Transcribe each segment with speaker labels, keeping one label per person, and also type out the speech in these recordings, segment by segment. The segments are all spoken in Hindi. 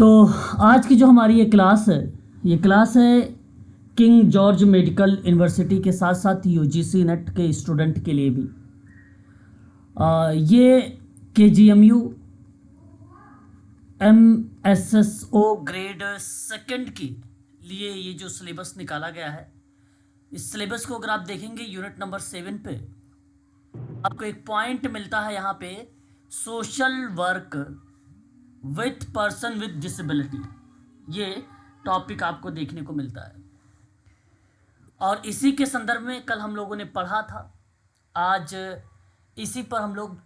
Speaker 1: तो आज की जो हमारी ये क्लास है किंग जॉर्ज मेडिकल यूनिवर्सिटी के साथ साथ यूजीसी नेट के स्टूडेंट के लिए भी। ये केजीएमयू एमएसएसओ ग्रेड सेकंड के लिए ये जो सिलेबस निकाला गया है, इस सिलेबस को अगर आप देखेंगे यूनिट नंबर 7 पे आपको एक पॉइंट मिलता है यहाँ पे, social work with person with disability. ये टॉपिक आपको देखने को मिलता है और इसी के संदर्भ में कल हम लोगों ने पढ़ा था। आज इसी पर हम लोग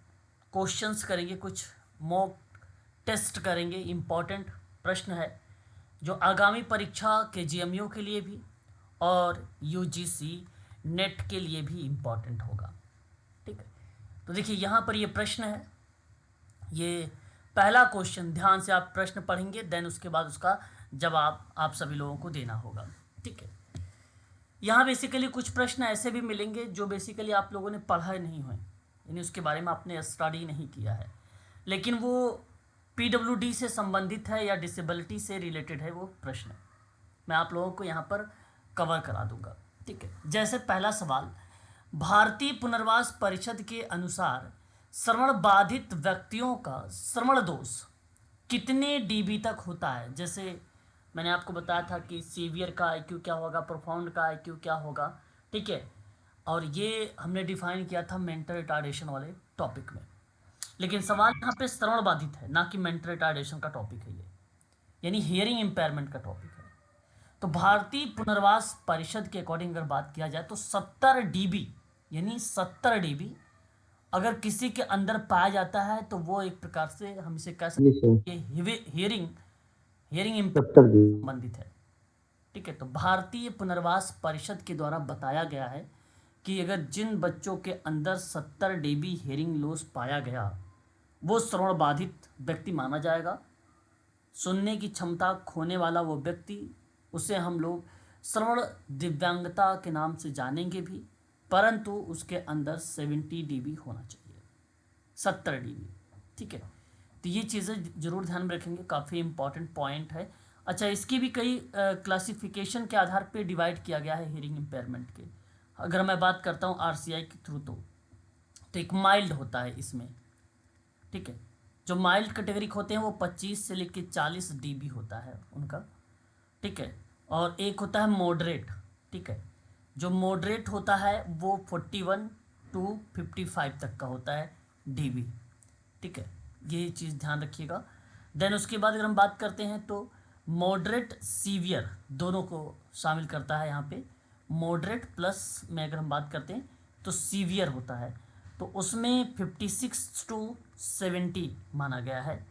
Speaker 1: क्वेश्चंस करेंगे, कुछ मॉक टेस्ट करेंगे। इम्पॉर्टेंट प्रश्न है जो आगामी परीक्षा के जीएमयू के लिए भी और यूजीसी नेट के लिए भी इम्पॉर्टेंट होगा। ठीक है, तो देखिए यहाँ पर ये प्रश्न है, ये पहला क्वेश्चन। ध्यान से आप प्रश्न पढ़ेंगे, देन उसके बाद उसका जवाब आप सभी लोगों को देना होगा। ठीक है, यहाँ बेसिकली कुछ प्रश्न ऐसे भी मिलेंगे जो बेसिकली आप लोगों ने पढ़ा नहीं हुए, यानी उसके बारे में आपने स्टडी नहीं किया है, लेकिन वो पीडब्ल्यूडी से संबंधित है या डिसेबिलिटी से रिलेटेड है वो प्रश्न, मैं आप लोगों को यहाँ पर कवर करा दूंगा। ठीक है, जैसे पहला सवाल, भारतीय पुनर्वास परिषद के अनुसार श्रवण बाधित व्यक्तियों का श्रवण दोष कितने डीबी तक होता है। जैसे मैंने आपको बताया था कि सीवियर का आईक्यू क्या होगा, प्रोफाउंड का आईक्यू क्या होगा। ठीक है, और ये हमने डिफाइन किया था मेंटल रिटार्डेशन वाले टॉपिक में, लेकिन सवाल यहाँ पे श्रवण बाधित है, ना कि मेंटल रिटार्डेशन का टॉपिक है ये, यानी हियरिंग इम्पेयरमेंट का टॉपिक है। तो भारतीय पुनर्वास परिषद के अकॉर्डिंग अगर बात किया जाए तो 70 डीबी, यानी 70 डीबी अगर किसी के अंदर पाया जाता है तो वो एक प्रकार से हम इसे कह सकते हैं कि हियरिंग इम्पेयरमेंट संबंधित है। ठीक है, तो भारतीय पुनर्वास परिषद के द्वारा बताया गया है कि अगर जिन बच्चों के अंदर 70 डीबी हियरिंग लॉस पाया गया वो श्रवण बाधित व्यक्ति माना जाएगा। सुनने की क्षमता खोने वाला वो व्यक्ति, उसे हम लोग श्रवण दिव्यांगता के नाम से जानेंगे भी, परंतु उसके अंदर 70 डीबी होना चाहिए, 70 डीबी। ठीक है, तो ये चीज़ें जरूर ध्यान में रखेंगे, काफ़ी इंपॉर्टेंट पॉइंट है। अच्छा, इसकी भी कई क्लासिफिकेशन के आधार पे डिवाइड किया गया है हियरिंग इम्पेयरमेंट के। अगर मैं बात करता हूँ आरसीआई के थ्रू तो एक माइल्ड होता है इसमें। ठीक है, जो माइल्ड कैटेगरी होते हैं वो 25 से लेकर 40 डीबी होता है उनका। ठीक है, और एक होता है मॉडरेट। ठीक है, जो मॉडरेट होता है वो 41 टू 55 तक का होता है डीबी। ठीक है, ये चीज़ ध्यान रखिएगा। देन उसके बाद अगर हम बात करते हैं तो मॉडरेट सीवियर दोनों को शामिल करता है यहाँ पे। मॉडरेट प्लस में अगर हम बात करते हैं तो सीवियर होता है, तो उसमें 56 टू 70 माना गया है।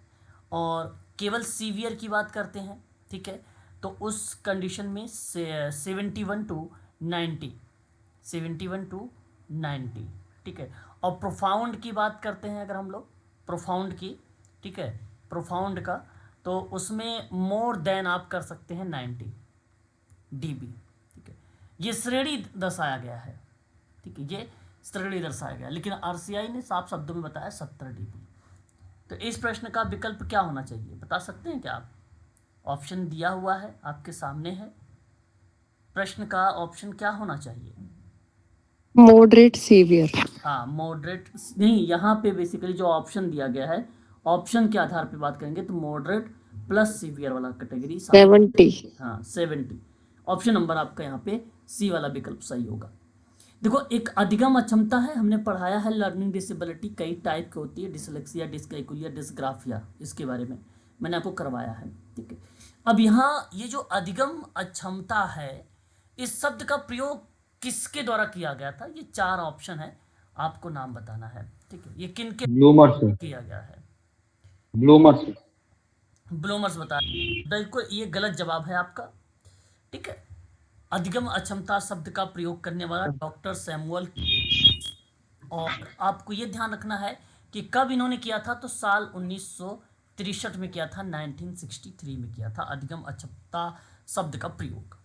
Speaker 1: और केवल सीवियर की बात करते हैं, ठीक है, तो उस कंडीशन में 71 टू 90, 71 टू 90। ठीक है, और प्रोफाउंड की बात करते हैं अगर हम लोग प्रोफाउंड की, ठीक है, प्रोफाउंड का, तो उसमें मोर देन आप कर सकते हैं 90 डीबी। ठीक है, ये श्रेणी दर्शाया गया है। ठीक है, ये श्रेणी दर्शाया गया, लेकिन आरसीआई ने साफ शब्दों में बताया 70 डीबी। तो इस प्रश्न का विकल्प क्या होना चाहिए, बता सकते हैं क्या आप? ऑप्शन दिया हुआ है आपके सामने है, प्रश्न का ऑप्शन क्या होना चाहिए?
Speaker 2: Moderate severe.
Speaker 1: हाँ, मॉडरेट नहीं, यहाँ पे बेसिकली जो ऑप्शन दिया गया है, ऑप्शन के आधार पे बात करेंगे तो मॉडरेट प्लस सीवियर वाला कैटेगरी
Speaker 2: 70।
Speaker 1: हाँ 70। ऑप्शन नंबर आपका यहाँ पे सी वाला विकल्प सही होगा। देखो, एक अधिगम अक्षमता है, हमने पढ़ाया है लर्निंग डिसेबिलिटी कई टाइप की होती है, डिसलेक्सिया, डिसकैलकुलिया, डिसग्राफिया, इसके बारे में मैंने आपको करवाया है। ठीक है, अब यहाँ ये जो अधिगम अक्षमता है, इस शब्द का प्रयोग किसके द्वारा किया गया था? ये 4 ऑप्शन है, आपको नाम बताना है। ठीक है, ये किन के किया गया है? ब्लूमर्स बता, बिल्कुल ये गलत जवाब है आपका। ठीक है, अधिगम अक्षमता शब्द का प्रयोग करने वाला डॉक्टर सैमुअल, और आपको ये ध्यान रखना है कि कब इन्होंने किया था, तो साल 1963 में किया था, 1963 में किया था अधिगम अक्षमता शब्द का प्रयोग।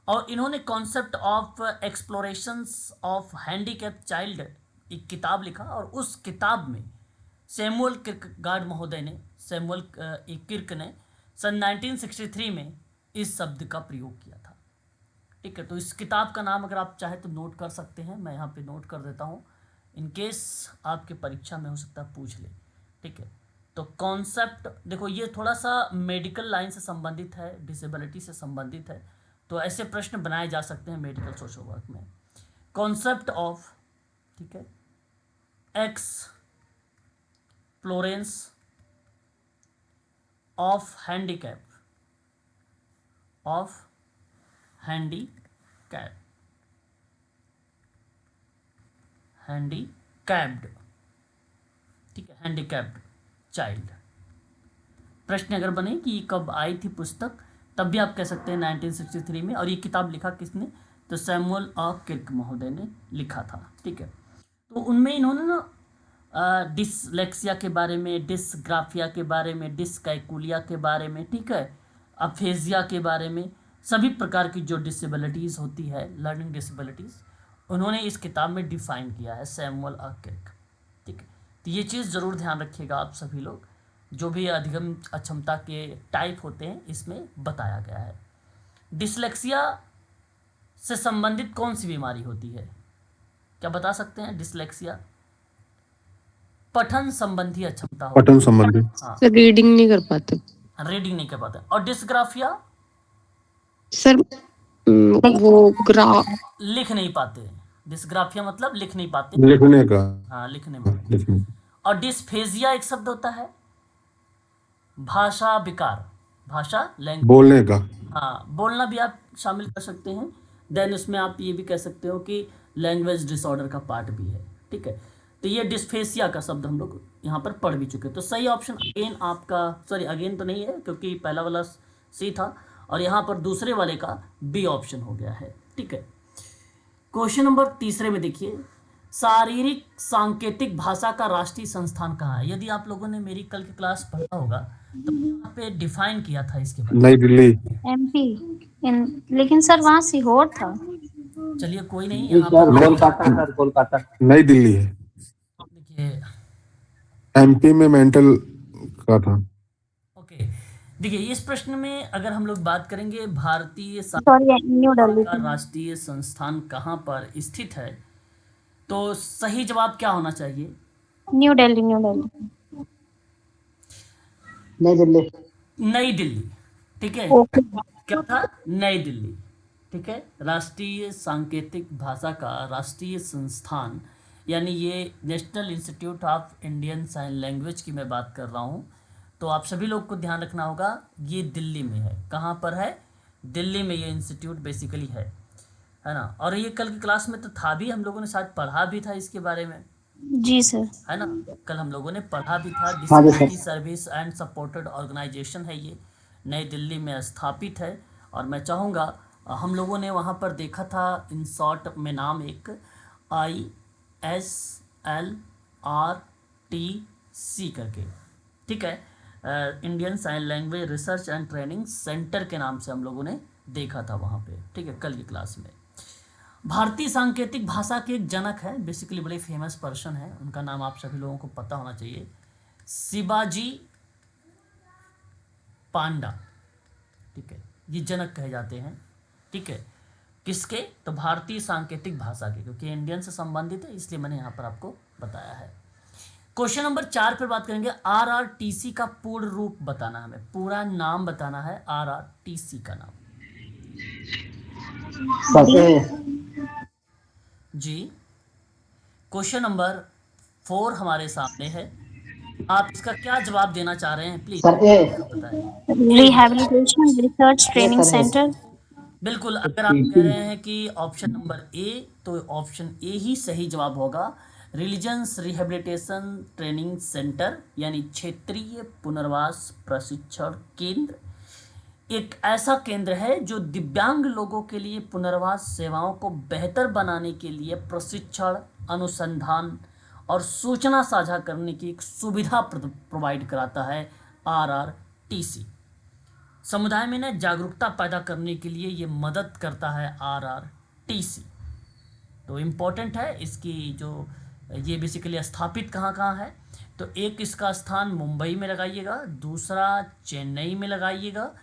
Speaker 1: और इन्होंने concept of explorations of handicap child एक किताब लिखा, और उस किताब में सैमुअल किरकेगार्ड महोदय ने सैमुअल ए किर्क ने सन 1963 में इस शब्द का प्रयोग किया था। ठीक है, तो इस किताब का नाम अगर आप चाहे तो नोट कर सकते हैं, मैं यहाँ पे नोट कर देता हूँ, इन केस आपके परीक्षा में हो सकता है पूछ ले। ठीक है, तो कॉन्सेप्ट देखो, ये थोड़ा सा मेडिकल लाइन से संबंधित है, डिसेबिलिटी से संबंधित है, तो ऐसे प्रश्न बनाए जा सकते हैं मेडिकल सोशल वर्क में। कॉन्सेप्ट ऑफ, ठीक है, एक्सप्लोरेंस of handicap, of handicap, handicapped, ठीक है, हैंडीकैप्ड चाइल्ड। प्रश्न अगर बने कि कब आई थी पुस्तक, तब भी आप कह सकते हैं 1963 में। और ये किताब लिखा किसने, तो सैमुअल अ किर्क महोदय ने लिखा था। ठीक है, तो उनमें इन्होंने ना डिसलेक्सिया के बारे में, डिसग्राफिया के बारे में, डिसकैकुलिया के बारे में, ठीक है, अफेजिया के बारे में, सभी प्रकार की जो डिसेबिलिटीज़ होती है, लर्निंग डिसेबिलिटीज़, उन्होंने इस किताब में डिफाइन किया है, सैमुअल अ किर्क। ठीक है, तो ये चीज़ ज़रूर ध्यान रखिएगा आप सभी लोग, जो भी अधिगम अक्षमता के टाइप होते हैं इसमें बताया गया है। डिसलेक्सिया से संबंधित कौन सी बीमारी होती है, क्या बता सकते हैं? डिसलेक्सिया पठन संबंधी अक्षमता होती
Speaker 3: पठन संबंधी,
Speaker 1: हाँ,
Speaker 2: सर रीडिंग नहीं कर पाते
Speaker 1: रीडिंग नहीं कर पाते। और डिसग्राफिया
Speaker 2: सर। वो ग्रा
Speaker 1: लिख नहीं पाते, डिसग्राफिया मतलब लिख नहीं पाते,
Speaker 3: लिखने का,
Speaker 1: हाँ लिखने में।
Speaker 3: लिखने,
Speaker 1: और डिस्फेजिया एक शब्द होता है, भाषा विकार, भाषा लैंग्वेज,
Speaker 3: बोलने का,
Speaker 1: हाँ बोलना भी आप शामिल कर सकते हैं। देन उसमें आप ये भी कह सकते हो कि लैंग्वेज डिसऑर्डर का पार्ट भी है। ठीक है, तो ये डिस्फेसिया का शब्द हम लोग यहाँ पर पढ़ भी चुके हैं। तो सही ऑप्शन अगेन आपका, सॉरी अगेन तो नहीं है क्योंकि पहला वाला सी था, और यहाँ पर दूसरे वाले का बी ऑप्शन हो गया है। ठीक है, क्वेश्चन नंबर तीसरे में देखिए, शारीरिक सांकेतिक भाषा का राष्ट्रीय संस्थान कहाँ है? यदि आप लोगों ने मेरी कल की क्लास पढ़ा होगा तो यहाँ पे डिफाइन किया था इसके बारे
Speaker 3: नई दिल्ली,
Speaker 4: एमपी। लेकिन सर वहाँ सीहोर था।
Speaker 1: में। चलिए कोई नहीं, यहाँ पर
Speaker 5: कोलकाता सर, कोलकाता।
Speaker 3: नई दिल्ली है,
Speaker 1: देखिए,
Speaker 3: एमपी में मेंटल का था।
Speaker 1: ओके, देखिए इस प्रश्न में अगर हम लोग बात करेंगे भारतीय
Speaker 4: सॉरी, न्यू दिल्ली
Speaker 1: का
Speaker 4: था।
Speaker 1: राष्ट्रीय संस्थान कहाँ पर स्थित है, तो सही जवाब क्या होना चाहिए?
Speaker 4: New Delhi, new Delhi.
Speaker 5: नई दिल्ली।
Speaker 1: नई दिल्ली। ठीक है,
Speaker 4: ओके।
Speaker 1: क्या था? नई दिल्ली। ठीक है, राष्ट्रीय सांकेतिक भाषा का राष्ट्रीय संस्थान, यानी ये national institute of Indian sign language की मैं बात कर रहा हूँ। तो आप सभी लोग को ध्यान रखना होगा, ये दिल्ली में है। कहाँ पर है? दिल्ली में ये इंस्टीट्यूट बेसिकली है ना। और ये कल की क्लास में तो था भी, हम लोगों ने शायद पढ़ा भी था इसके बारे में,
Speaker 4: जी सर।
Speaker 1: है ना। कल हम लोगों ने पढ़ा भी था।
Speaker 5: हाँ जी sir.
Speaker 1: Disability service and supported organization है, ये नई दिल्ली में स्थापित है। और मैं चाहूँगा, हम लोगों ने वहाँ पर देखा था इन शॉर्ट में नाम एक ISLRTC करके, ठीक है, Indian sign language research and training centre के नाम से हम लोगों ने देखा था वहाँ पे। ठीक है, कल की क्लास में। भारतीय सांकेतिक भाषा के एक जनक है, बेसिकली बड़े फेमस पर्सन है, उनका नाम आप सभी लोगों को पता होना चाहिए, शिवाजी पांडा। ठीक है, ये जनक कहे जाते हैं। ठीक है, किसके? तो भारतीय सांकेतिक भाषा के, क्योंकि इंडियन से संबंधित है इसलिए मैंने यहाँ पर आपको बताया है। क्वेश्चन नंबर 4 पर बात करेंगे। RRTC का पूर्ण रूप बताना है, हमें पूरा नाम बताना है RRTC का नाम।
Speaker 5: सर ए।
Speaker 1: जी, क्वेश्चन नंबर 4 हमारे सामने है, आप इसका क्या जवाब देना चाह रहे हैं प्लीज
Speaker 5: सर ए।
Speaker 1: बताएं।
Speaker 4: रिहैबिलिटेशन रिसर्च ट्रेनिंग
Speaker 5: सर है।
Speaker 4: सेंटर।
Speaker 1: बिल्कुल, अगर आप कह रहे हैं कि ऑप्शन नंबर ए, तो ऑप्शन ए ही सही जवाब होगा। रिलीजन्स रिहेबिलिटेशन ट्रेनिंग सेंटर यानी क्षेत्रीय पुनर्वास प्रशिक्षण केंद्र एक ऐसा केंद्र है जो दिव्यांग लोगों के लिए पुनर्वास सेवाओं को बेहतर बनाने के लिए प्रशिक्षण, अनुसंधान और सूचना साझा करने की एक सुविधा प्रोवाइड कराता है RRTC। समुदाय में ना जागरूकता पैदा करने के लिए ये मदद करता है RRTC। तो इम्पोर्टेंट है, इसकी जो ये बेसिकली स्थापित कहाँ कहाँ है, तो एक इसका स्थान मुंबई में लगाइएगा, दूसरा चेन्नई में लगाइएगा,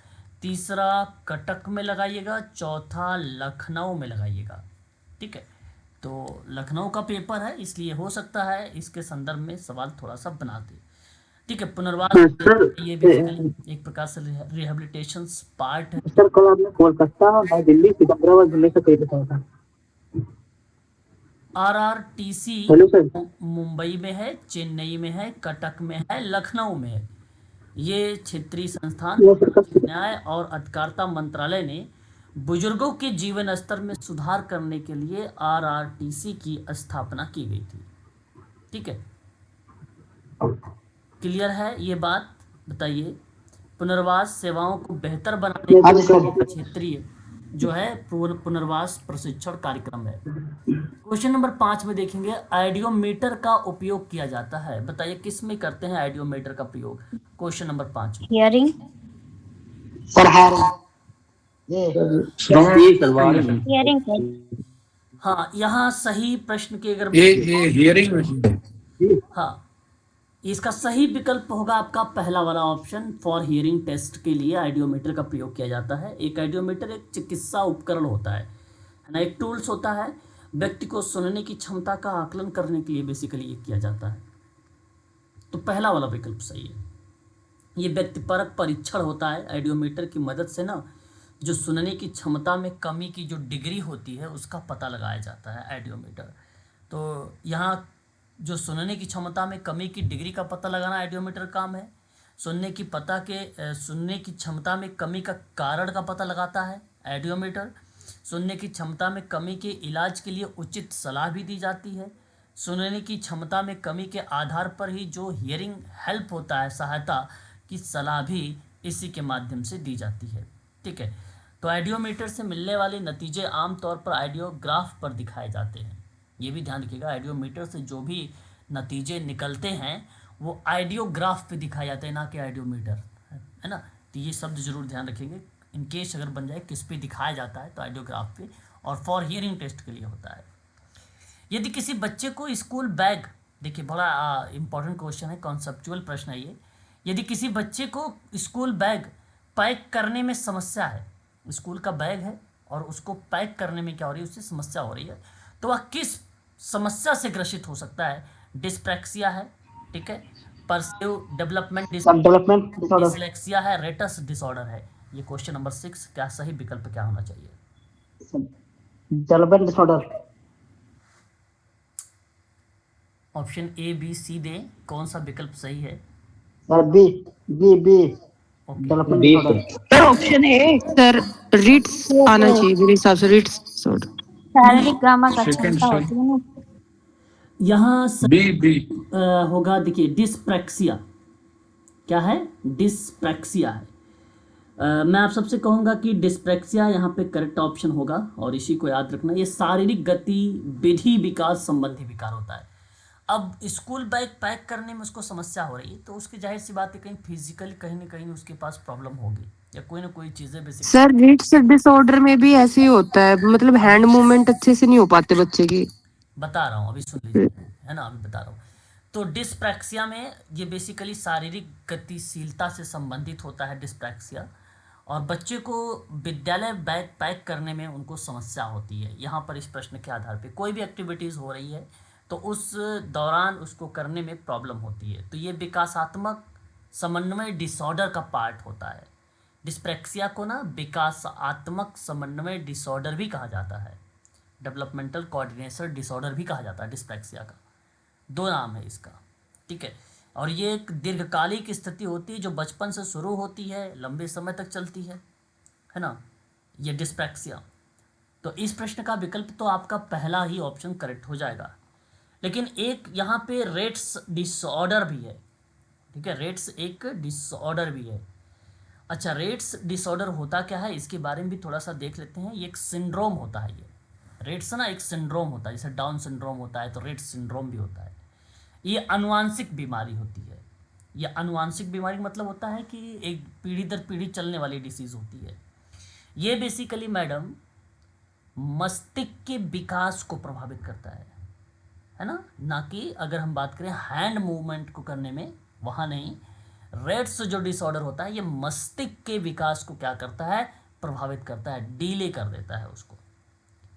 Speaker 1: तीसरा कटक में लगाइएगा, चौथा लखनऊ में लगाइएगा। ठीक है, तो लखनऊ का पेपर है इसलिए हो सकता है इसके संदर्भ में सवाल थोड़ा सा बना दे। ठीक है, पुनर्वास ये बेसिकली एक प्रकार से रिहेबिलिटेशन पार्ट है।
Speaker 5: सर कल आपने कोलकाता और दिल्ली सिकंदराबाद घूमने से कहीं बताया था।
Speaker 1: RRTC
Speaker 5: hello sir.
Speaker 1: मुंबई में है, चेन्नई में है, कटक में है, लखनऊ में है। ये क्षेत्रीय संस्थान न्याय और अधिकारिता मंत्रालय ने बुजुर्गों के जीवन स्तर में सुधार करने के लिए आरआरटीसी की स्थापना की गई थी। ठीक है, क्लियर है ये बात? बताइए, पुनर्वास सेवाओं को बेहतर बनाने
Speaker 5: हाँ
Speaker 1: के
Speaker 5: जी सर।
Speaker 1: लिए क्षेत्रीय जो है पुनर्वास प्रशिक्षण कार्यक्रम है। क्वेश्चन नंबर 5 में देखेंगे, आइडियोमीटर का उपयोग किया जाता है। बताइए किस में करते हैं आइडियोमीटर का प्रयोग? क्वेश्चन नंबर 5 में
Speaker 4: हियरिंग
Speaker 5: सर
Speaker 4: हियरिंग
Speaker 1: हाँ, यहाँ सही प्रश्न के अगर
Speaker 3: ये हियरिंग मशीन।
Speaker 1: हाँ, इसका सही विकल्प होगा आपका पहला वाला ऑप्शन। फॉर हियरिंग टेस्ट के लिए आइडियोमीटर का प्रयोग किया जाता है। एक आइडियोमीटर एक चिकित्सा उपकरण होता है ना, एक टूल्स होता है। व्यक्ति को सुनने की क्षमता का आकलन करने के लिए बेसिकली ये किया जाता है। तो पहला वाला विकल्प सही है। ये व्यक्तिपरक परीक्षण होता है। आइडियोमीटर की मदद से ना जो सुनने की क्षमता में कमी की जो डिग्री होती है उसका पता लगाया जाता है आइडियोमीटर। तो यहाँ जो सुनने की क्षमता में कमी की डिग्री का पता लगाना आइडियोमीटर काम है। सुनने की क्षमता में कमी का कारण का पता लगाता है आइडियोमीटर। सुनने की क्षमता में कमी के इलाज के लिए उचित सलाह भी दी जाती है। सुनने की क्षमता में कमी के आधार पर ही जो हियरिंग हेल्प होता है, सहायता की सलाह भी इसी के माध्यम से दी जाती है। ठीक है, तो आइडियोमीटर से मिलने वाले नतीजे आमतौर पर आइडियोग्राफ पर दिखाए जाते हैं। ये भी ध्यान रखिएगा, आइडियोमीटर से जो भी नतीजे निकलते हैं वो आइडियोग्राफ पे दिखाए जाते हैं, ना कि आइडियोमीटर, है ना। तो ये शब्द जरूर ध्यान रखेंगे। इन केस अगर बन जाए किस पे दिखाया जाता है तो आइडियोग्राफ पे, और फॉर हियरिंग टेस्ट के लिए होता है। यदि किसी बच्चे को स्कूल बैग, देखिए बड़ा इंपॉर्टेंट क्वेश्चन है, कॉन्सेप्चुअल प्रश्न है ये। यदि किसी बच्चे को स्कूल बैग पैक करने में समस्या है, स्कूल का बैग है और उसको पैक करने में क्या हो रही है, उससे समस्या हो रही है, तो वह किस समस्या से ग्रसित हो सकता है? डिस्प्रैक्सिया है, ठीक है, परसिव डेवलपमेंट
Speaker 5: डिसऑर्डर
Speaker 1: डिसलेक्सिया है, रेटस डिसऑर्डर है। ये क्वेश्चन नंबर 6 क्या सही विकल्प क्या होना चाहिए?
Speaker 5: Development disorder.
Speaker 1: Option A B C दे, कौन सा विकल्प सही है?
Speaker 5: Sir B B B
Speaker 1: okay,
Speaker 5: development disorder.
Speaker 2: Sir option A sir, रिट्स आना चाहिए मेरे हिसाब से, रिट्स डिसऑर्डर।
Speaker 4: शारीरिक गामा का क्षमता होती है ना।
Speaker 1: यहाँ
Speaker 3: बी
Speaker 1: होगा, देखिए डिस्प्रैक्सिया। क्या है? डिस्प्रैक्सिया है। मैं आप सबसे कहूँगा कि डिस्प्रैक्सिया यहाँ पे करेक्ट ऑप्शन होगा, और इसी को याद रखना। ये शारीरिक गतिविधि विकास संबंधी विकार होता है। अब स्कूल बैग पैक करने में उसको समस्या हो रही है, तो उसकी जाहिर सी बात है कहीं फिजिकली कहीं ना कहीं उसके पास प्रॉब्लम होगी, या कोई ना कोई चीज़ें बेसिक।
Speaker 2: सर रिट्स डिसऑर्डर में भी ऐसे ही होता है, मतलब हैंड मूवमेंट अच्छे से नहीं हो पाते बच्चे की।
Speaker 1: बता रहा हूँ, अभी सुन लीजिए, है ना, अभी बता रहा हूँ। तो डिस्प्रैक्सिया में ये बेसिकली शारीरिक गतिशीलता से संबंधित होता है डिस्प्रैक्सिया, और बच्चे को विद्यालय बैग पैक करने में उनको समस्या होती है। यहाँ पर इस प्रश्न के आधार पे कोई भी एक्टिविटीज़ हो रही है तो उस दौरान उसको करने में प्रॉब्लम होती है, तो ये विकासात्मक समन्वय डिसऑर्डर का पार्ट होता है। डिस्प्रैक्सिया को ना विकासात्मक समन्वय डिसऑर्डर भी कहा जाता है, डेवलपमेंटल कोऑर्डिनेशन डिसऑर्डर भी कहा जाता है डिस्प्रैक्सिया का। दो नाम है इसका, ठीक है। और ये एक दीर्घकालिक स्थिति होती है जो बचपन से शुरू होती है, लंबे समय तक चलती है ना, ये डिस्प्रैक्सिया। तो इस प्रश्न का विकल्प तो आपका पहला ही ऑप्शन करेक्ट हो जाएगा। लेकिन एक यहाँ पे रेट्स डिसऑर्डर भी है, ठीक है, रेट्स एक डिसऑर्डर भी है। अच्छा, रेट्स डिसऑर्डर होता क्या है इसके बारे में भी थोड़ा सा देख लेते हैं। ये एक सिंड्रोम होता है, ये रेट्स ना एक सिंड्रोम होता है, जैसे डाउन सिंड्रोम होता है तो रेट्स सिंड्रोम भी होता है। ये अनुवांशिक बीमारी होती है। ये अनुवांशिक बीमारी मतलब होता है कि एक पीढ़ी दर पीढ़ी चलने वाली डिसीज़ होती है। ये बेसिकली मैडम मस्तिष्क के विकास को प्रभावित करता है है ना कि अगर हम बात करें हैंड मूवमेंट को करने में, वहाँ नहीं। रेट्स जो डिसऑर्डर होता है ये मस्तिष्क के विकास को क्या करता है, प्रभावित करता है, डिले कर देता है उसको।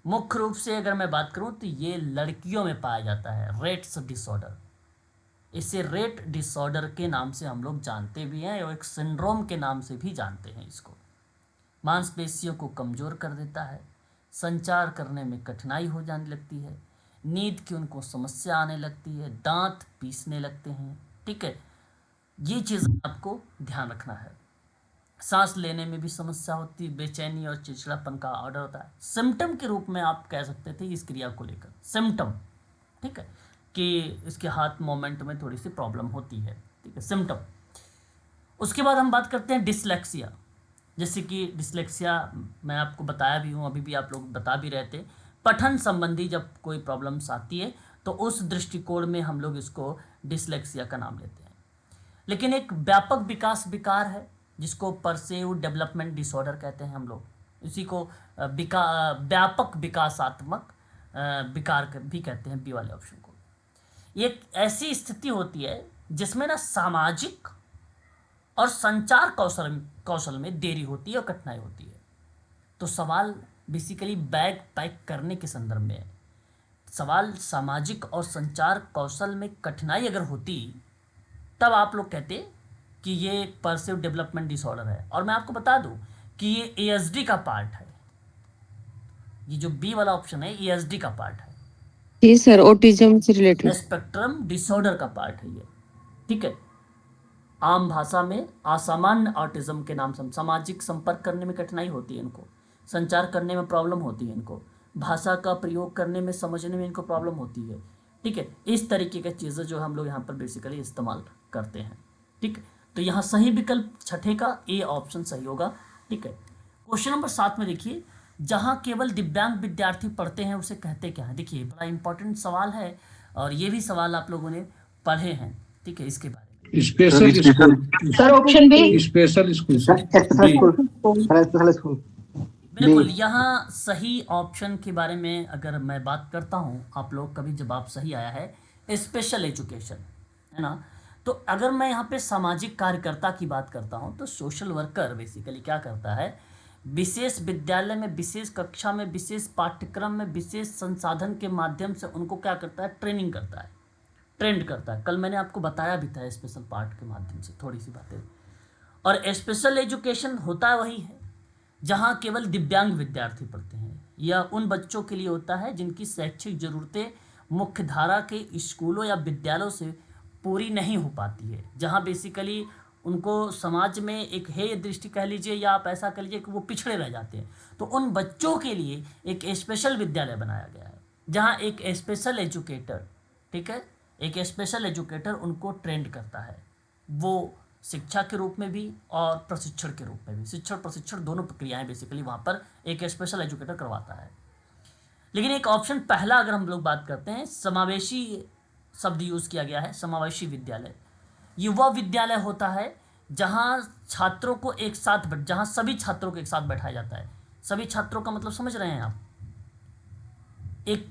Speaker 1: मुख्य रूप से अगर मैं बात करूं तो ये लड़कियों में पाया जाता है रेट्स डिसऑर्डर। इसे रेट डिसऑर्डर के नाम से हम लोग जानते भी हैं और एक सिंड्रोम के नाम से भी जानते हैं इसको। मांसपेशियों को कमज़ोर कर देता है, संचार करने में कठिनाई हो जाने लगती है, नींद की उनको समस्या आने लगती है, दांत पीसने लगते हैं। ठीक है, ये चीज़ आपको ध्यान रखना है। सांस लेने में भी समस्या होती है, बेचैनी और चिड़चिड़ापन का ऑर्डर होता है। सिम्टम के रूप में आप कह सकते थे इस क्रिया को लेकर सिम्टम, ठीक है, कि इसके हाथ मोमेंट में थोड़ी सी प्रॉब्लम होती है। ठीक है, सिम्टम। उसके बाद हम बात करते हैं डिसलेक्सिया। जैसे कि डिसलेक्सिया मैं आपको बताया भी हूँ, अभी भी आप लोग बता भी रहे थे, पठन संबंधी जब कोई प्रॉब्लम्स आती है तो उस दृष्टिकोण में हम लोग इसको डिसलेक्सिया का नाम लेते हैं। लेकिन एक व्यापक विकास विकार है जिसको परसेव डेवलपमेंट डिसऑर्डर कहते हैं हम लोग, इसी को व्यापक विकासात्मक विकार भी कहते हैं, बी वाले ऑप्शन को। ये एक ऐसी स्थिति होती है जिसमें ना सामाजिक और संचार कौशल में देरी होती है और कठिनाई होती है। तो सवाल बेसिकली बैग पैक करने के संदर्भ में है। सवाल सामाजिक और संचार कौशल में कठिनाई अगर होती तब आप लोग कहते कि ये परसिव डेवलपमेंट डिसऑर्डर है। और मैं आपको बता दूं कि ये एएसडी का पार्ट है, ये जो बी वाला ऑप्शन है एएसडी का पार्ट है,
Speaker 2: जी सर, ऑटिज्म से रिलेटेड।
Speaker 1: स्पेक्ट्रम डिसऑर्डर का पार्ट है ये। ठीक है, आम भाषा में असामान्य ऑटिज्म के नाम से। सामाजिक संपर्क करने में कठिनाई होती है इनको, संचार करने में प्रॉब्लम होती है इनको, भाषा का प्रयोग करने में समझने में इनको प्रॉब्लम होती है। ठीक है, इस तरीके की चीज़ें जो हम लोग यहाँ पर बेसिकली इस्तेमाल करते हैं। ठीक है, तो यहाँ सही विकल्प छठे का ए ऑप्शन सही होगा। ठीक है, क्वेश्चन नंबर 7 में देखिए, जहाँ केवल दिव्यांग विद्यार्थी पढ़ते हैं उसे कहते क्या है। देखिए बड़ा इंपॉर्टेंट सवाल है और ये भी सवाल आप लोगों ने पढ़े हैं। ठीक है, इसके बारे में
Speaker 6: special school,
Speaker 5: sir option B.
Speaker 6: Special school sir,
Speaker 5: special school, special school.
Speaker 1: बिल्कुल। यहाँ सही ऑप्शन के बारे में अगर मैं बात करता हूँ, आप लोग का भी जवाब सही आया है, स्पेशल एजुकेशन, है ना। तो अगर मैं यहाँ पे सामाजिक कार्यकर्ता की बात करता हूँ तो सोशल वर्कर बेसिकली क्या करता है, विशेष विद्यालय में, विशेष कक्षा में, विशेष पाठ्यक्रम में, विशेष संसाधन के माध्यम से उनको क्या करता है, ट्रेनिंग करता है, ट्रेंड करता है। कल मैंने आपको बताया भी था स्पेशल पार्ट के माध्यम से थोड़ी सी बातें। और स्पेशल एजुकेशन होता है वही है जहाँ केवल दिव्यांग विद्यार्थी पढ़ते हैं, या उन बच्चों के लिए होता है जिनकी शैक्षिक ज़रूरतें मुख्य धारा के स्कूलों या विद्यालयों से पूरी नहीं हो पाती है, जहाँ बेसिकली उनको समाज में एक हेय दृष्टि कह लीजिए या आप ऐसा कह लीजिए कि वो पिछड़े रह जाते हैं। तो उन बच्चों के लिए एक स्पेशल विद्यालय बनाया गया है जहाँ एक स्पेशल एजुकेटर, ठीक है, एक स्पेशल एजुकेटर उनको ट्रेंड करता है, वो शिक्षा के रूप में भी और प्रशिक्षण के रूप में भी, शिक्षण प्रशिक्षण दोनों प्रक्रियाएं बेसिकली वहाँ पर एक स्पेशल एजुकेटर करवाता है। लेकिन एक ऑप्शन पहला अगर हम लोग बात करते हैं, समावेशी शब्द यूज़ किया गया है, समावेशी विद्यालय। युवा विद्यालय होता है जहाँ छात्रों को एक साथ जहाँ सभी छात्रों को एक साथ बैठाया जाता है। सभी छात्रों का मतलब समझ रहे हैं आप, एक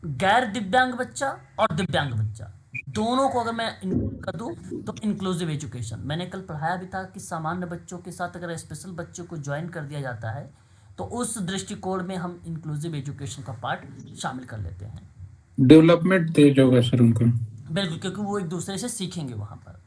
Speaker 1: गैर दिव्यांग बच्चा और दिव्यांग बच्चा, दोनों को अगर मैं इंक्लूड कर दूं तो इंक्लूसिव एजुकेशन। मैंने कल पढ़ाया भी था कि सामान्य बच्चों के साथ अगर स्पेशल बच्चों को ज्वाइन कर दिया जाता है तो उस दृष्टिकोण में हम इंक्लूसिव एजुकेशन का पार्ट शामिल कर लेते हैं।
Speaker 6: डेवलपमेंट तेज होगा सर उनका।
Speaker 1: बिल्कुल, क्योंकि वो एक दूसरे से सीखेंगे वहाँ पर,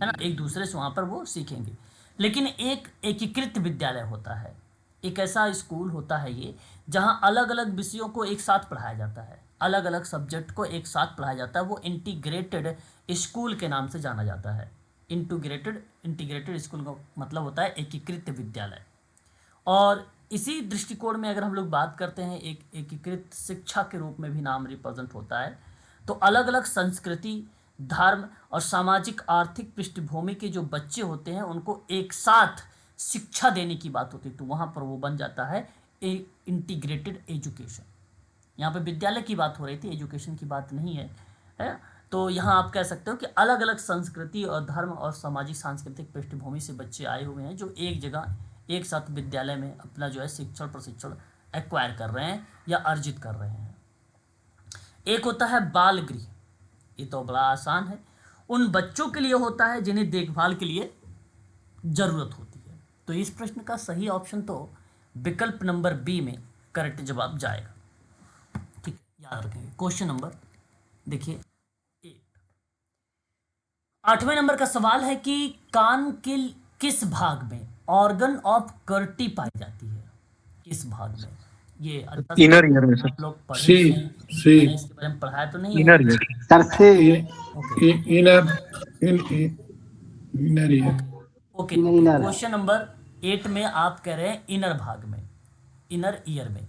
Speaker 1: है ना, एक दूसरे से वहाँ पर वो सीखेंगे। लेकिन एक एकीकृत विद्यालय होता है, एक ऐसा स्कूल होता है ये जहाँ अलग अलग विषयों को एक साथ पढ़ाया जाता है, अलग अलग सब्जेक्ट को एक साथ पढ़ाया जाता है। वो इंटीग्रेटेड स्कूल के नाम से जाना जाता है। इंटीग्रेटेड स्कूल का मतलब होता है एकीकृत विद्यालय। और इसी दृष्टिकोण में अगर हम लोग बात करते हैं, एक एकीकृत शिक्षा के रूप में भी नाम रिप्रेजेंट होता है। तो अलग अलग संस्कृति, धर्म और सामाजिक आर्थिक पृष्ठभूमि के जो बच्चे होते हैं उनको एक साथ शिक्षा देने की बात होती है, तो वहाँ पर वो बन जाता है इंटीग्रेटेड एजुकेशन। यहाँ पे विद्यालय की बात हो रही थी, एजुकेशन की बात नहीं है। तो यहाँ आप कह सकते हो कि अलग अलग संस्कृति और धर्म और सामाजिक सांस्कृतिक पृष्ठभूमि से बच्चे आए हुए हैं जो एक जगह एक साथ विद्यालय में अपना जो है शिक्षण प्रशिक्षण एक्वायर कर रहे हैं या अर्जित कर रहे हैं। एक होता है बाल गृह, ये तो बड़ा आसान है, उन बच्चों के लिए होता है जिन्हें देखभाल के लिए जरूरत होती है। तो इस प्रश्न का सही ऑप्शन तो विकल्प नंबर बी में करेक्ट जवाब जाएगा। ठीक है, याद रखेंगे। क्वेश्चन नंबर देखिए 8वें नंबर का सवाल है कि कान के किस भाग में ऑर्गन ऑफ कर्टी पाई जाती है? किस भाग में? ये अच्छा से
Speaker 5: इनर ईयर में सर।
Speaker 1: आप लोग पढ़े
Speaker 6: सी
Speaker 1: हैं,
Speaker 6: सी
Speaker 1: मैंने इसके बारे में पढ़ाया तो नहीं है।
Speaker 5: इनर ईयर सर से
Speaker 1: okay
Speaker 6: inner inner ear.
Speaker 1: Okay
Speaker 5: inner
Speaker 1: question number 8 में आप कह रहे हैं इनर भाग में, इनर ईयर में।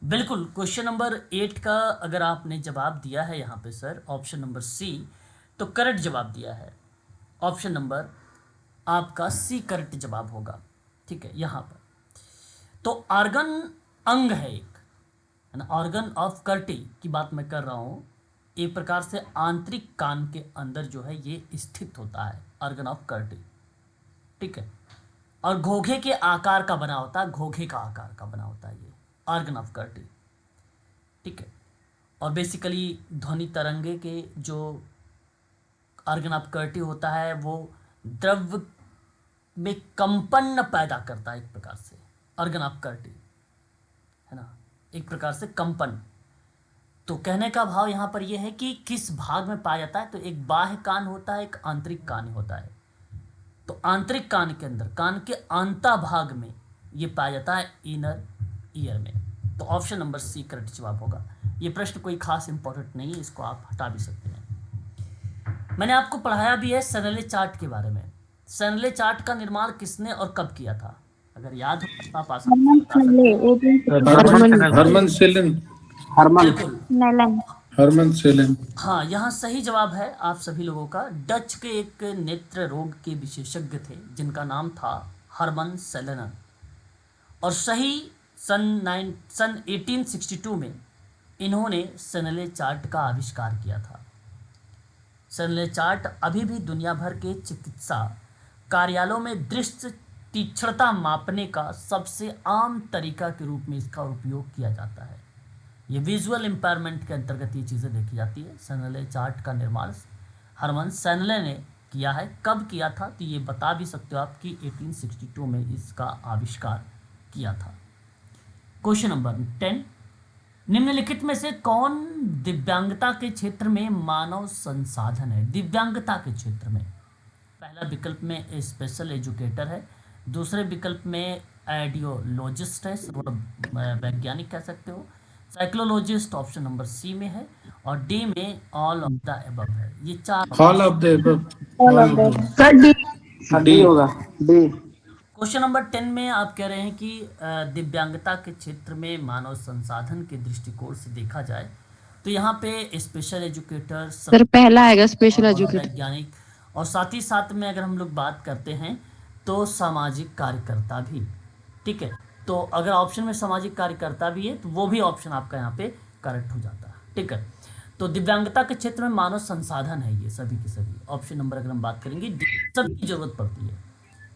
Speaker 1: बिल्कुल, क्वेश्चन नंबर 8 का अगर आपने जवाब दिया है यहाँ पे सर ऑप्शन नंबर सी, तो करेक्ट जवाब दिया है। ऑप्शन नंबर आपका सी करेक्ट जवाब होगा। ठीक है, यहाँ पर तो ऑर्गन अंग है एक, है ना, ऑर्गन ऑफ कर्टी की बात मैं कर रहा हूँ। एक प्रकार से आंतरिक कान के अंदर जो है ये स्थित होता है ऑर्गन ऑफ कर्टी। ठीक है, और घोंघे के आकार का बना होता है, घोंघे का आकार का बना होता है ये ऑर्गन ऑफ कर्टी। ठीक है, और बेसिकली ध्वनि तरंगे के जो ऑर्गन ऑफ कर्टी होता है वो द्रव्य में कंपन पैदा करता है, एक प्रकार से ऑर्गन ऑफ कर्टी, है ना, एक प्रकार से कंपन। तो कहने का भाव यहाँ पर यह है कि किस भाग में पाया जाता है, तो एक बाह्य कान होता है, एक आंतरिक कान होता है। तो आंतरिक कान के अंदर, कान के आंता भाग में ये पाया जाता है इनर ईयर में। तो ऑप्शन नंबर सी करेक्ट जवाब होगा। ये प्रश्न कोई खास इंपॉर्टेंट नहीं है, इसको आप हटा भी सकते हैं। मैंने आपको पढ़ाया भी है सेनेले चार्ट के बारे में। सेनेले चार्ट का निर्माण किसने और कब किया था? अगर याद हो तो आप आसानी से बता सकते हैं।
Speaker 6: हरमन सेलन।
Speaker 1: बिल्कुल,
Speaker 6: हरमन सेलन।
Speaker 1: हाँ, यहाँ सही जवाब है आप सभी लोगों का। डच के एक नेत्र रोग के विशेषज्ञ थे जिनका नाम था हरमन सेलेनन, और सही सन 1862 में इन्होंने सेनेले चार्ट का आविष्कार किया था। सेनेले चार्ट अभी भी दुनिया भर के चिकित्सा कार्यालयों में दृष्टि तीक्ष्णता मापने का सबसे आम तरीका के रूप में इसका उपयोग किया जाता है। ये विजुअल इम्पायरमेंट के अंतर्गत ये चीज़ें देखी जाती है। सेनेले चार्ट का निर्माण हरमन सेनेले ने किया है। कब किया था तो ये बता भी सकते हो आप कि 1862 में इसका आविष्कार किया था। क्वेश्चन नंबर 10, निम्नलिखित में से कौन दिव्यांगता के क्षेत्र में मानव संसाधन है? दिव्यांगता के क्षेत्र में पहला विकल्प में स्पेशल एजुकेटर है, दूसरे विकल्प में आइडियोलॉजिस्ट है, वैज्ञानिक कह सकते हो, साइकोलॉजिस्ट ऑप्शन नंबर सी में है, और डी में ऑल ऑफ द अबव है। ये चार
Speaker 6: all of the above.
Speaker 5: D होगा, डी।
Speaker 1: क्वेश्चन नंबर 10 में आप कह रहे हैं कि दिव्यांगता के क्षेत्र में मानव संसाधन के दृष्टिकोण से देखा जाए तो यहाँ पे स्पेशल एजुकेटर,
Speaker 2: सर पहला आएगा स्पेशल एजुकेटर।
Speaker 1: वैज्ञानिक, और साथ ही साथ में अगर हम लोग बात करते हैं तो सामाजिक कार्यकर्ता भी। ठीक है, तो अगर ऑप्शन में सामाजिक कार्यकर्ता भी है तो वो भी ऑप्शन आपका यहाँ पे करेक्ट हो जाता है। ठीक है, तो दिव्यांगता के क्षेत्र में मानव संसाधन है ये सभी के सभी। ऑप्शन नंबर अगर हम बात करेंगे डी सबकी जरूरत पड़ती है,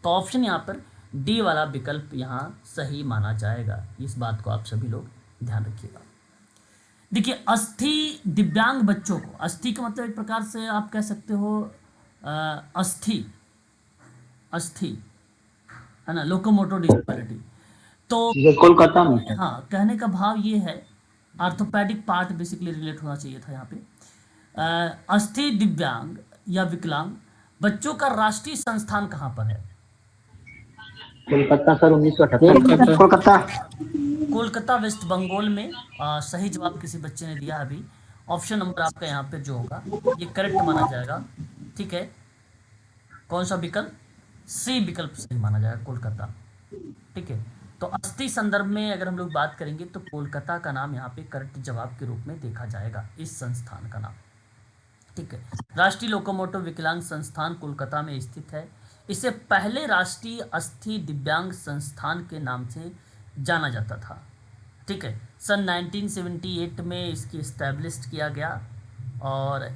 Speaker 1: तो ऑप्शन यहाँ पर डी वाला विकल्प यहाँ सही माना जाएगा। इस बात को आप सभी लोग ध्यान रखिएगा। देखिए, अस्थि दिव्यांग बच्चों को, अस्थि का मतलब एक प्रकार से आप कह सकते हो अस्थि, अस्थि है ना, लोकोमोटर डिसेबिलिटी। तो
Speaker 5: ये कोलकाता में है।
Speaker 1: हाँ, कहने का भाव ये है, आर्थोपेडिक पार्ट बेसिकली रिलेट होना चाहिए था यहाँ पे। अस्थि दिव्यांग या विकलांग बच्चों का राष्ट्रीय संस्थान कहाँ पर है?
Speaker 5: कोलकाता सर, 1978। कोलकाता,
Speaker 1: कोलकाता वेस्ट बंगाल में। सही जवाब किसी बच्चे ने दिया अभी। ऑप्शन नंबर आपका यहाँ पे जो होगा ये करेक्ट माना जाएगा। ठीक है, कौन सा विकल्प? सी विकल्प सही माना जाएगा, कोलकाता। ठीक है, तो अस्थि संदर्भ में अगर हम लोग बात करेंगे तो कोलकाता का नाम यहाँ पे करेक्ट जवाब के रूप में देखा जाएगा, इस संस्थान का नाम। ठीक है, राष्ट्रीय लोकोमोटिव विकलांग संस्थान कोलकाता में स्थित है। इसे पहले राष्ट्रीय अस्थि दिव्यांग संस्थान के नाम से जाना जाता था। ठीक है, सन 1978 में इसकी इस्टेब्लिश किया गया और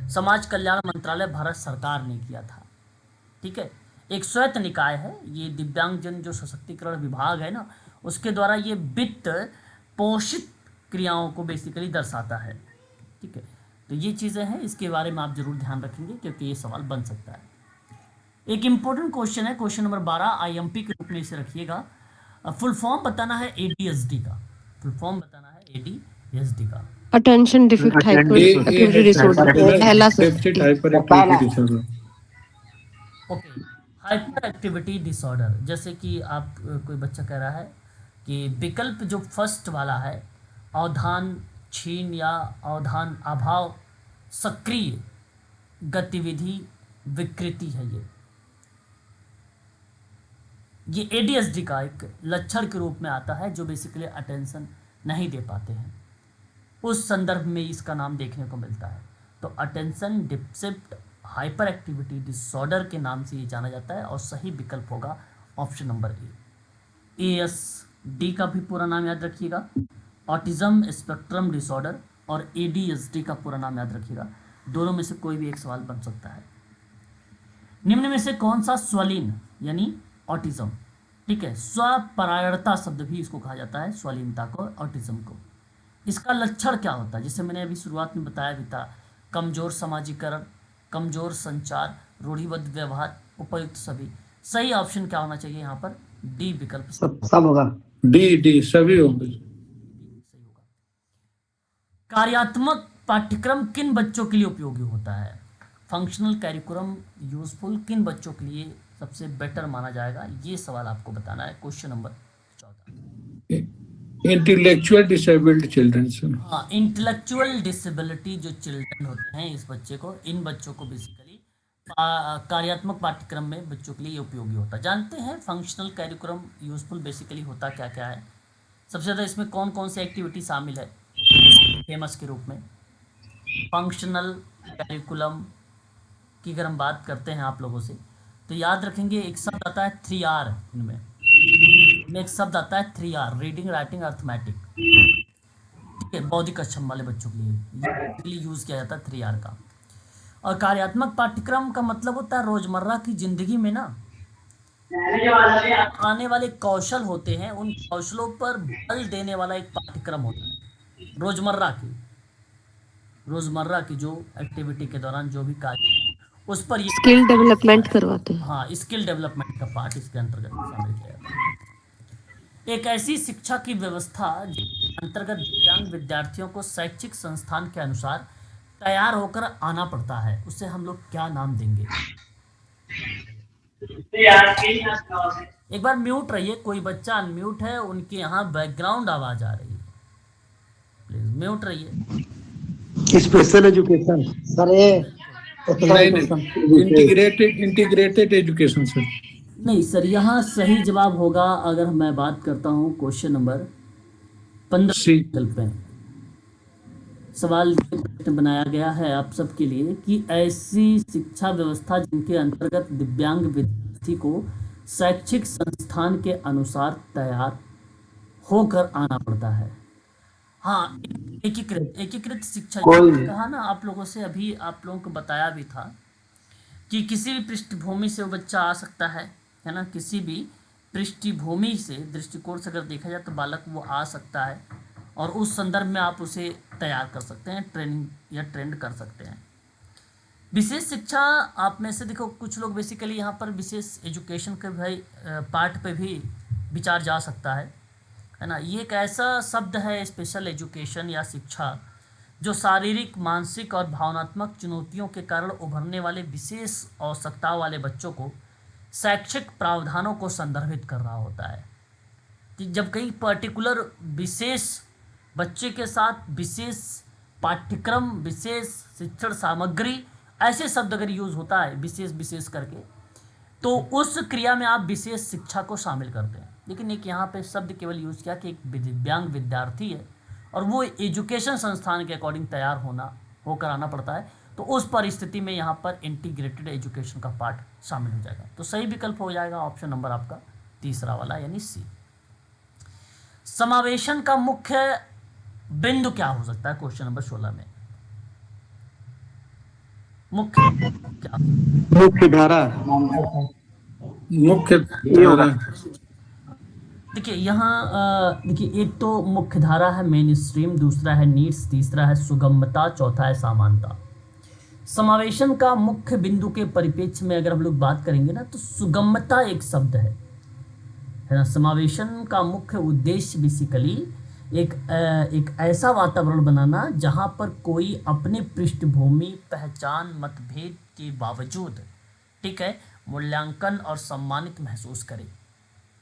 Speaker 1: समाज कल्याण मंत्रालय भारत सरकार ने किया था। ठीक है, एक स्वायत्त निकाय है ये। दिव्यांगजन जो सशक्तिकरण विभाग है ना, उसके द्वारा ये वित्त पोषित क्रियाओं को बेसिकली दर्शाता है। ठीक है, तो ये चीज़ें हैं, इसके बारे में आप जरूर ध्यान रखेंगे क्योंकि ये सवाल बन सकता है। एक इंपॉर्टेंट क्वेश्चन है, क्वेश्चन नंबर 12 आईएमपी के रूप में इसे रखिएगा। फुल फॉर्म बताना है एडीएसडी का, फुल फॉर्म बताना है एडीएसडी का।
Speaker 2: Attention deficit hyper activity disorder, पहला
Speaker 6: deficit hyper activity disorder.
Speaker 1: Okay, hyper activity disorder, जैसे कि आप कोई बच्चा कह रहा है कि विकल्प जो फर्स्ट वाला है, अवधान छीन या अवधान अभाव सक्रिय गतिविधि विकृति है, ये एडीएसडी का एक लक्षण के रूप में आता है जो बेसिकली अटेंशन नहीं दे पाते हैं, उस संदर्भ में इसका नाम देखने को मिलता है। तो attention deficit hyper activity disorder के नाम से ये जाना जाता है और सही विकल्प होगा ऑप्शन नंबर ए। एएसडी का भी पूरा नाम याद रखिएगा, ऑटिज्म स्पेक्ट्रम डिसऑर्डर, और एडीएसडी का पूरा नाम याद रखिएगा, दोनों में से कोई भी एक सवाल बन सकता है। निम्न में से कौन सा स्वलीन यानी ऑटिज्म, ठीक है, स्वपरायणता शब्द भी इसको कहा जाता है, स्वलीनता को, ऑटिज्म को, इसका लक्षण क्या होता है, जैसे मैंने अभी शुरुआत में बताया भी था, कमजोर समाजीकरण, कमजोर संचार, रूढ़िबद्ध व्यवहार, उपयुक्त सभी। सही ऑप्शन क्या होना चाहिए यहाँ पर, डी विकल्प
Speaker 5: सब होगा।
Speaker 6: डी सभी होंगे।
Speaker 1: सही होगा। कार्यात्मक पाठ्यक्रम किन बच्चों के लिए उपयोगी होता है, फंक्शनल कैरिकुलम यूजफुल किन बच्चों के लिए सबसे बेटर माना जाएगा, ये सवाल आपको बताना है। Question number 14,
Speaker 6: intellectual disabled children.
Speaker 1: हाँ, इंटेलेक्चुअल डिसेबिलिटी जो चिल्ड्रन होते हैं, इस बच्चे को, इन बच्चों को बेसिकली कार्यात्मक पाठ्यक्रम में बच्चों के लिए उपयोगी होता है। जानते हैं फंक्शनल कैरिकुलम यूजफुल बेसिकली होता क्या क्या है, सबसे ज़्यादा इसमें कौन कौन सी एक्टिविटी शामिल है फेमस के रूप में। फंक्शनल कैरिकुलम की अगर हम बात करते हैं आप लोगों से, तो याद रखेंगे एक शब्द आता है 3R, इनमें एक शब्द आता है 3R, रीडिंग राइटिंग अर्थमेटिक, ठीक है, बौद्धिक अक्षम वाले बच्चों के लिए यूज़ किया जाता है 3R का। और कार्यात्मक पाठ्यक्रम का मतलब होता है रोजमर्रा की जिंदगी में ना आने वाले कौशल होते हैं, उन कौशलों पर बल देने वाला एक पाठ्यक्रम होता है। रोजमर्रा की जो एक्टिविटी के दौरान जो भी कार्य उस पर ये
Speaker 2: स्किल डेवलपमेंट करवाते हैं।
Speaker 1: हाँ, स्किल डेवलपमेंट का पार्ट इसके अंतर्गत शामिल किया जाता है। एक ऐसी शिक्षा की व्यवस्था जिसके अंतर्गत दिव्यांग विद्यार्थियों को शैक्षिक संस्थान के अनुसार तैयार होकर आना पड़ता है, उसे हम लोग क्या नाम देंगे। एक बार म्यूट रहिए, कोई बच्चा अनम्यूट है, उनके यहाँ बैकग्राउंड आवाज आ रही है, प्लीज म्यूट रहिए।
Speaker 5: Special education sir,
Speaker 6: integrated education sir.
Speaker 1: नहीं सर, यहाँ सही जवाब होगा, अगर मैं बात करता हूँ क्वेश्चन नंबर 15 विकल्प में सवाल बनाया गया है आप सबके लिए कि ऐसी शिक्षा व्यवस्था जिनके अंतर्गत दिव्यांग विद्यार्थी को शैक्षिक संस्थान के अनुसार तैयार होकर आना पड़ता है। हाँ, एकीकृत शिक्षा कहा ना आप लोगों से, अभी आप लोगों को बताया भी था कि किसी भी पृष्ठभूमि से वो बच्चा आ सकता है ना, किसी भी पृष्ठभूमि से, दृष्टिकोण से अगर देखा जाए तो बालक वो आ सकता है और उस संदर्भ में आप उसे तैयार कर सकते हैं, ट्रेनिंग या ट्रेंड कर सकते हैं। विशेष शिक्षा आप में से देखो, कुछ लोग बेसिकली यहाँ पर विशेष एजुकेशन के भाई पार्ट पे भी विचार जा सकता है ना। ये एक ऐसा शब्द है स्पेशल एजुकेशन या शिक्षा जो शारीरिक, मानसिक और भावनात्मक चुनौतियों के कारण उभरने वाले विशेष आवश्यकताओं वाले बच्चों को शैक्षिक प्रावधानों को संदर्भित कर रहा होता है। कि जब कहीं पर्टिकुलर विशेष बच्चे के साथ विशेष पाठ्यक्रम, विशेष शिक्षण सामग्री, ऐसे शब्द अगर यूज़ होता है विशेष करके, तो उस क्रिया में आप विशेष शिक्षा को शामिल करते हैं। लेकिन एक यहाँ पे शब्द केवल यूज़ किया कि एक दिव्यांग विद्यार्थी है और वो एजुकेशन संस्थान के अकॉर्डिंग तैयार होकर आना पड़ता है, तो उस परिस्थिति में यहाँ पर इंटीग्रेटेड एजुकेशन का पार्ट शामिल हो जाएगा। तो सही विकल्प हो जाएगा ऑप्शन नंबर आपका तीसरा वाला यानी सी। समावेशन का मुख्य बिंदु क्या हो सकता है क्वेश्चन नंबर 16 में,
Speaker 5: मुख्य धारा
Speaker 1: देखिए यहाँ देखिए, एक तो मुख्य धारा है मेन स्ट्रीम, दूसरा है नीड्स, तीसरा है सुगमता, चौथा है समानता। समावेशन का मुख्य बिंदु के परिप्रेक्ष्य में अगर हम लोग बात करेंगे ना, तो सुगमता एक शब्द है ना। समावेशन का मुख्य उद्देश्य बेसिकली एक ऐसा वातावरण बनाना जहां पर कोई अपने पृष्ठभूमि, पहचान, मतभेद के बावजूद, ठीक है, मूल्यांकन और सम्मानित महसूस करे,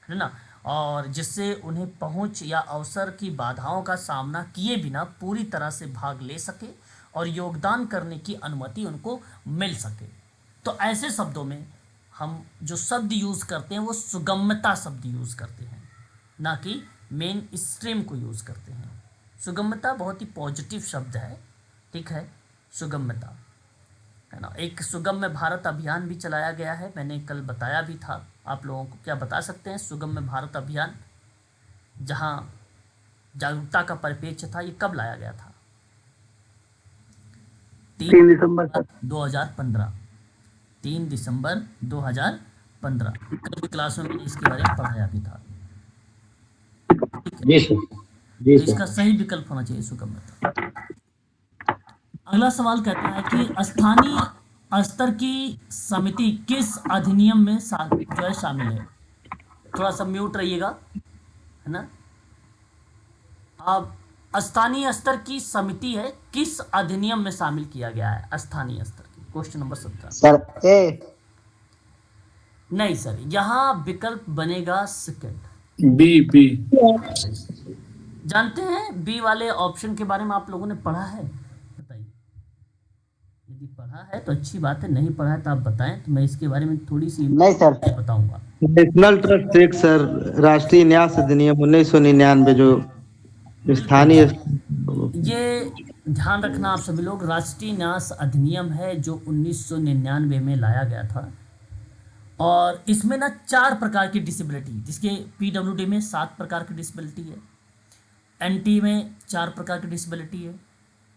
Speaker 1: है ना, और जिससे उन्हें पहुंच या अवसर की बाधाओं का सामना किए बिना पूरी तरह से भाग ले सके और योगदान करने की अनुमति उनको मिल सके। तो ऐसे शब्दों में हम जो शब्द यूज़ करते हैं वो सुगमता शब्द यूज़ करते हैं, ना कि मेन स्ट्रीम को यूज़ करते हैं। सुगमता बहुत ही पॉजिटिव शब्द है, ठीक है, सुगमता, है ना। एक सुगम्य भारत अभियान भी चलाया गया है, मैंने कल बताया भी था आप लोगों को। क्या बता सकते हैं सुगम्य भारत अभियान, जहां जागरूकता का परिप्रेक्ष्य था, ये कब लाया गया था?
Speaker 5: 3 दिसंबर सर।
Speaker 1: 2015, 3 दिसंबर 2015। कल की क्लास में मैंने इसके बारे में पढ़ाया भी था।
Speaker 5: जी सर,
Speaker 1: तो इसका सही विकल्प होना चाहिए सुगम्यता। अगला सवाल कहता है कि स्थानीय स्तर की समिति किस अधिनियम में जो है शामिल है? थोड़ा सा म्यूट रहिएगा, है ना। अब स्थानीय स्तर की समिति है, किस अधिनियम में शामिल किया गया है स्थानीय स्तर की? Question number 17
Speaker 5: sir. ए
Speaker 1: नहीं सर, यहाँ विकल्प बनेगा सेकंड,
Speaker 6: बी।
Speaker 1: जानते हैं बी वाले ऑप्शन के बारे में आप लोगों ने पढ़ा है? बताइए, यदि पढ़ा है तो अच्छी बात है, नहीं पढ़ा है तो आप बताएं, तो मैं इसके बारे में थोड़ी सी
Speaker 5: नहीं सर,
Speaker 1: बताऊंगा।
Speaker 7: नेशनल ट्रस्ट एक्ट सर, राष्ट्रीय न्यास अधिनियम 1999 जो स्थानीय,
Speaker 1: ये ध्यान रखना आप सभी लोग, राष्ट्रीय न्यास अधिनियम है जो 1999 में लाया गया था। और इसमें ना 4 प्रकार की डिसेबिलिटी, जिसके पीडब्ल्यूडी में 7 प्रकार की डिसेबिलिटी है, एनटी में 4 प्रकार की डिसेबिलिटी है,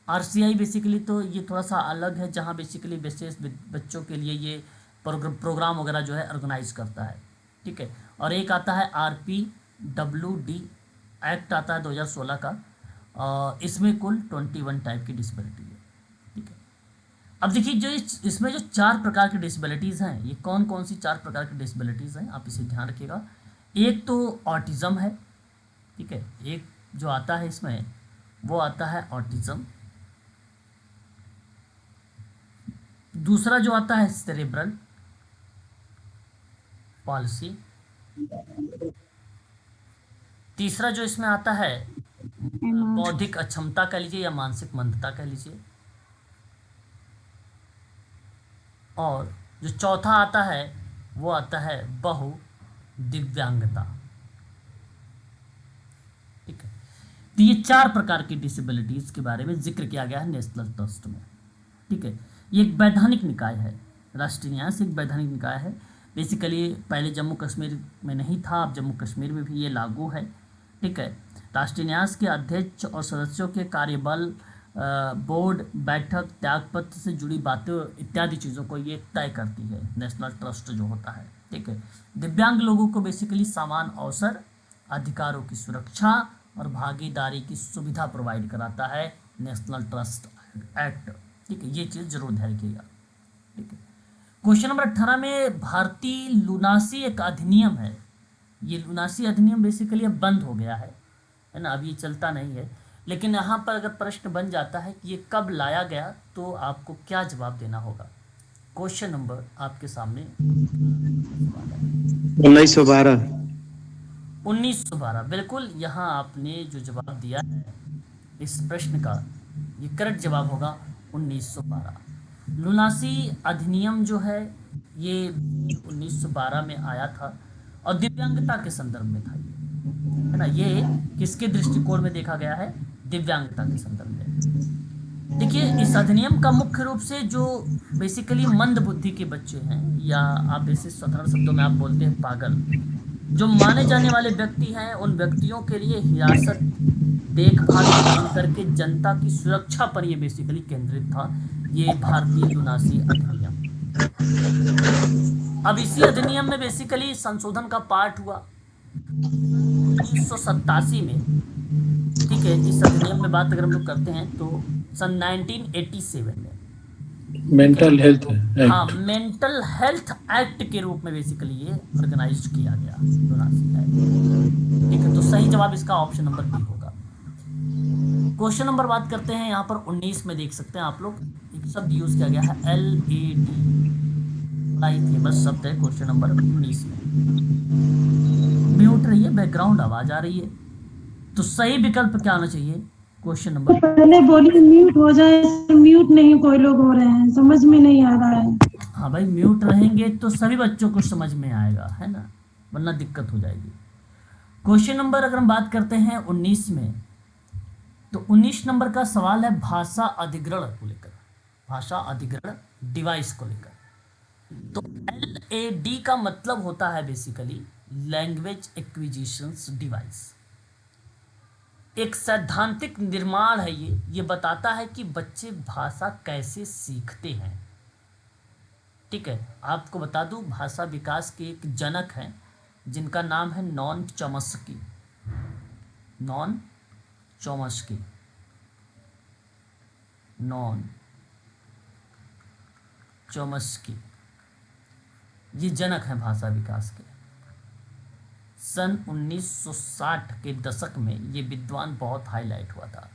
Speaker 1: आरसीआई बेसिकली तो ये थोड़ा सा अलग है, जहाँ बेसिकली विशेष बच्चों के लिए ये प्रोग्राम वगैरह जो है ऑर्गेनाइज करता है, ठीक है। और एक आता है RPWD एक्ट आता है 2016 का, इसमें कुल 21 टाइप की डिसेबिलिटी है, ठीक है। अब देखिए जो इसमें जो 4 प्रकार की डिसेबिलिटीज़ हैं, ये कौन कौन सी 4 प्रकार की डिसेबिलिटीज़ हैं, आप इसे ध्यान रखिएगा। एक तो ऑटिज़म है, ठीक है, एक जो आता है इसमें वो आता है ऑटिज़म। दूसरा जो आता है सेरेब्रल पॉलिसी। तीसरा जो इसमें आता है बौद्धिक अक्षमता कह लीजिए या मानसिक मंदता कह लीजिए। और जो चौथा आता है वो आता है बहु दिव्यांगता, ठीक है। तो ये 4 प्रकार की डिसेबिलिटीज के बारे में जिक्र किया गया है नेशनल ट्रस्ट में, ठीक है। ये एक वैधानिक निकाय है, राष्ट्रीय न्यास एक वैधानिक निकाय है। बेसिकली पहले जम्मू कश्मीर में नहीं था, अब जम्मू कश्मीर में भी ये लागू है, ठीक है। राष्ट्रीय न्यास के अध्यक्ष और सदस्यों के कार्यबल, बोर्ड बैठक, त्यागपत्र से जुड़ी बातें इत्यादि चीज़ों को ये तय करती है नेशनल ट्रस्ट जो होता है, ठीक है। दिव्यांग लोगों को बेसिकली समान अवसर, अधिकारों की सुरक्षा और भागीदारी की सुविधा प्रोवाइड कराता है नेशनल ट्रस्ट एक्ट, ठीक है। ये चीज़ जरूर ध्यान रखिएगा, ठीक है। क्वेश्चन नंबर 18 में भारतीय लुनासी एक अधिनियम है। ये लुनासी अधिनियम बेसिकली अब बंद हो गया है ना, अब ये चलता नहीं है। लेकिन यहाँ पर अगर प्रश्न बन जाता है कि ये कब लाया गया, तो आपको क्या जवाब देना होगा? क्वेश्चन नंबर आपके सामने
Speaker 7: 1912।
Speaker 1: 1912 बिल्कुल। यहाँ आपने जो जवाब दिया है इस प्रश्न का, ये करेक्ट जवाब होगा 1912। लुनासी अधिनियम जो है ये 1912 में आया था और दिव्यांगता के संदर्भ में था, है ना। ये किसके दृष्टिकोण में देखा गया है? दिव्यांगता के संदर्भ में। देखिए इस अधिनियम का मुख्य रूप से जो बेसिकली मंद बुद्धि के बच्चे हैं, या आप इसे साधारण शब्दों में आप बोलते हैं पागल, जो माने जाने वाले व्यक्ति हैं, उन व्यक्तियों के लिए हिरासत, देखभाल प्रदान करके जनता की सुरक्षा पर ये बेसिकली केंद्रित था, ये भारतीय लुनासी अधिनियम। अब इसी अधिनियम में बेसिकली संशोधन का पार्ट हुआ, 1987 में, ठीक है, इस अधिनियम में बात अगर हम लोग करते हैं तो सन 1987 में
Speaker 6: मेंटल हेल्थ है
Speaker 1: हाँ मेंटल हेल्थ एक्ट के रूप में बेसिकली ये ऑर्गेनाइज किया गया 84 एक्ट। ठीक है, तो सही जवाब इसका ऑप्शन नंबर बी होगा। क्वेश्चन नंबर बात करते हैं यहाँ पर 19 में, देख सकते हैं आप लोग एक शब्द यूज किया गया है LAD, बड़ा ही फेमस शब्द है। क्वेश्चन नंबर 19 में म्यूट रही है, बैकग्राउंड आवाज आ रही है, तो सही विकल्प क्या होना चाहिए? क्वेश्चन नंबर
Speaker 8: पहले बोलिए म्यूट हो जाए, म्यूट नहीं कोई लोग हो रहे हैं, समझ में नहीं आ रहा है।
Speaker 1: हाँ भाई, म्यूट रहेंगे तो सभी बच्चों को समझ में आएगा, है ना, वरना दिक्कत हो जाएगी। क्वेश्चन नंबर अगर हम बात करते हैं 19 में, तो 19 नंबर का सवाल है भाषा अधिग्रहण को लेकर, भाषा अधिग्रहण डिवाइस को लेकर। तो LAD का मतलब होता है बेसिकली लैंग्वेज एक्विजिशंस डिवाइस। एक सैद्धांतिक निर्माण है ये बताता है कि बच्चे भाषा कैसे सीखते हैं। ठीक है, आपको बता दूं भाषा विकास के एक जनक हैं जिनका नाम है non Chomsky. Non Chomsky, non Chomsky, ये जनक हैं भाषा विकास के। सन 1960 के दशक में ये विद्वान बहुत हाईलाइट हुआ था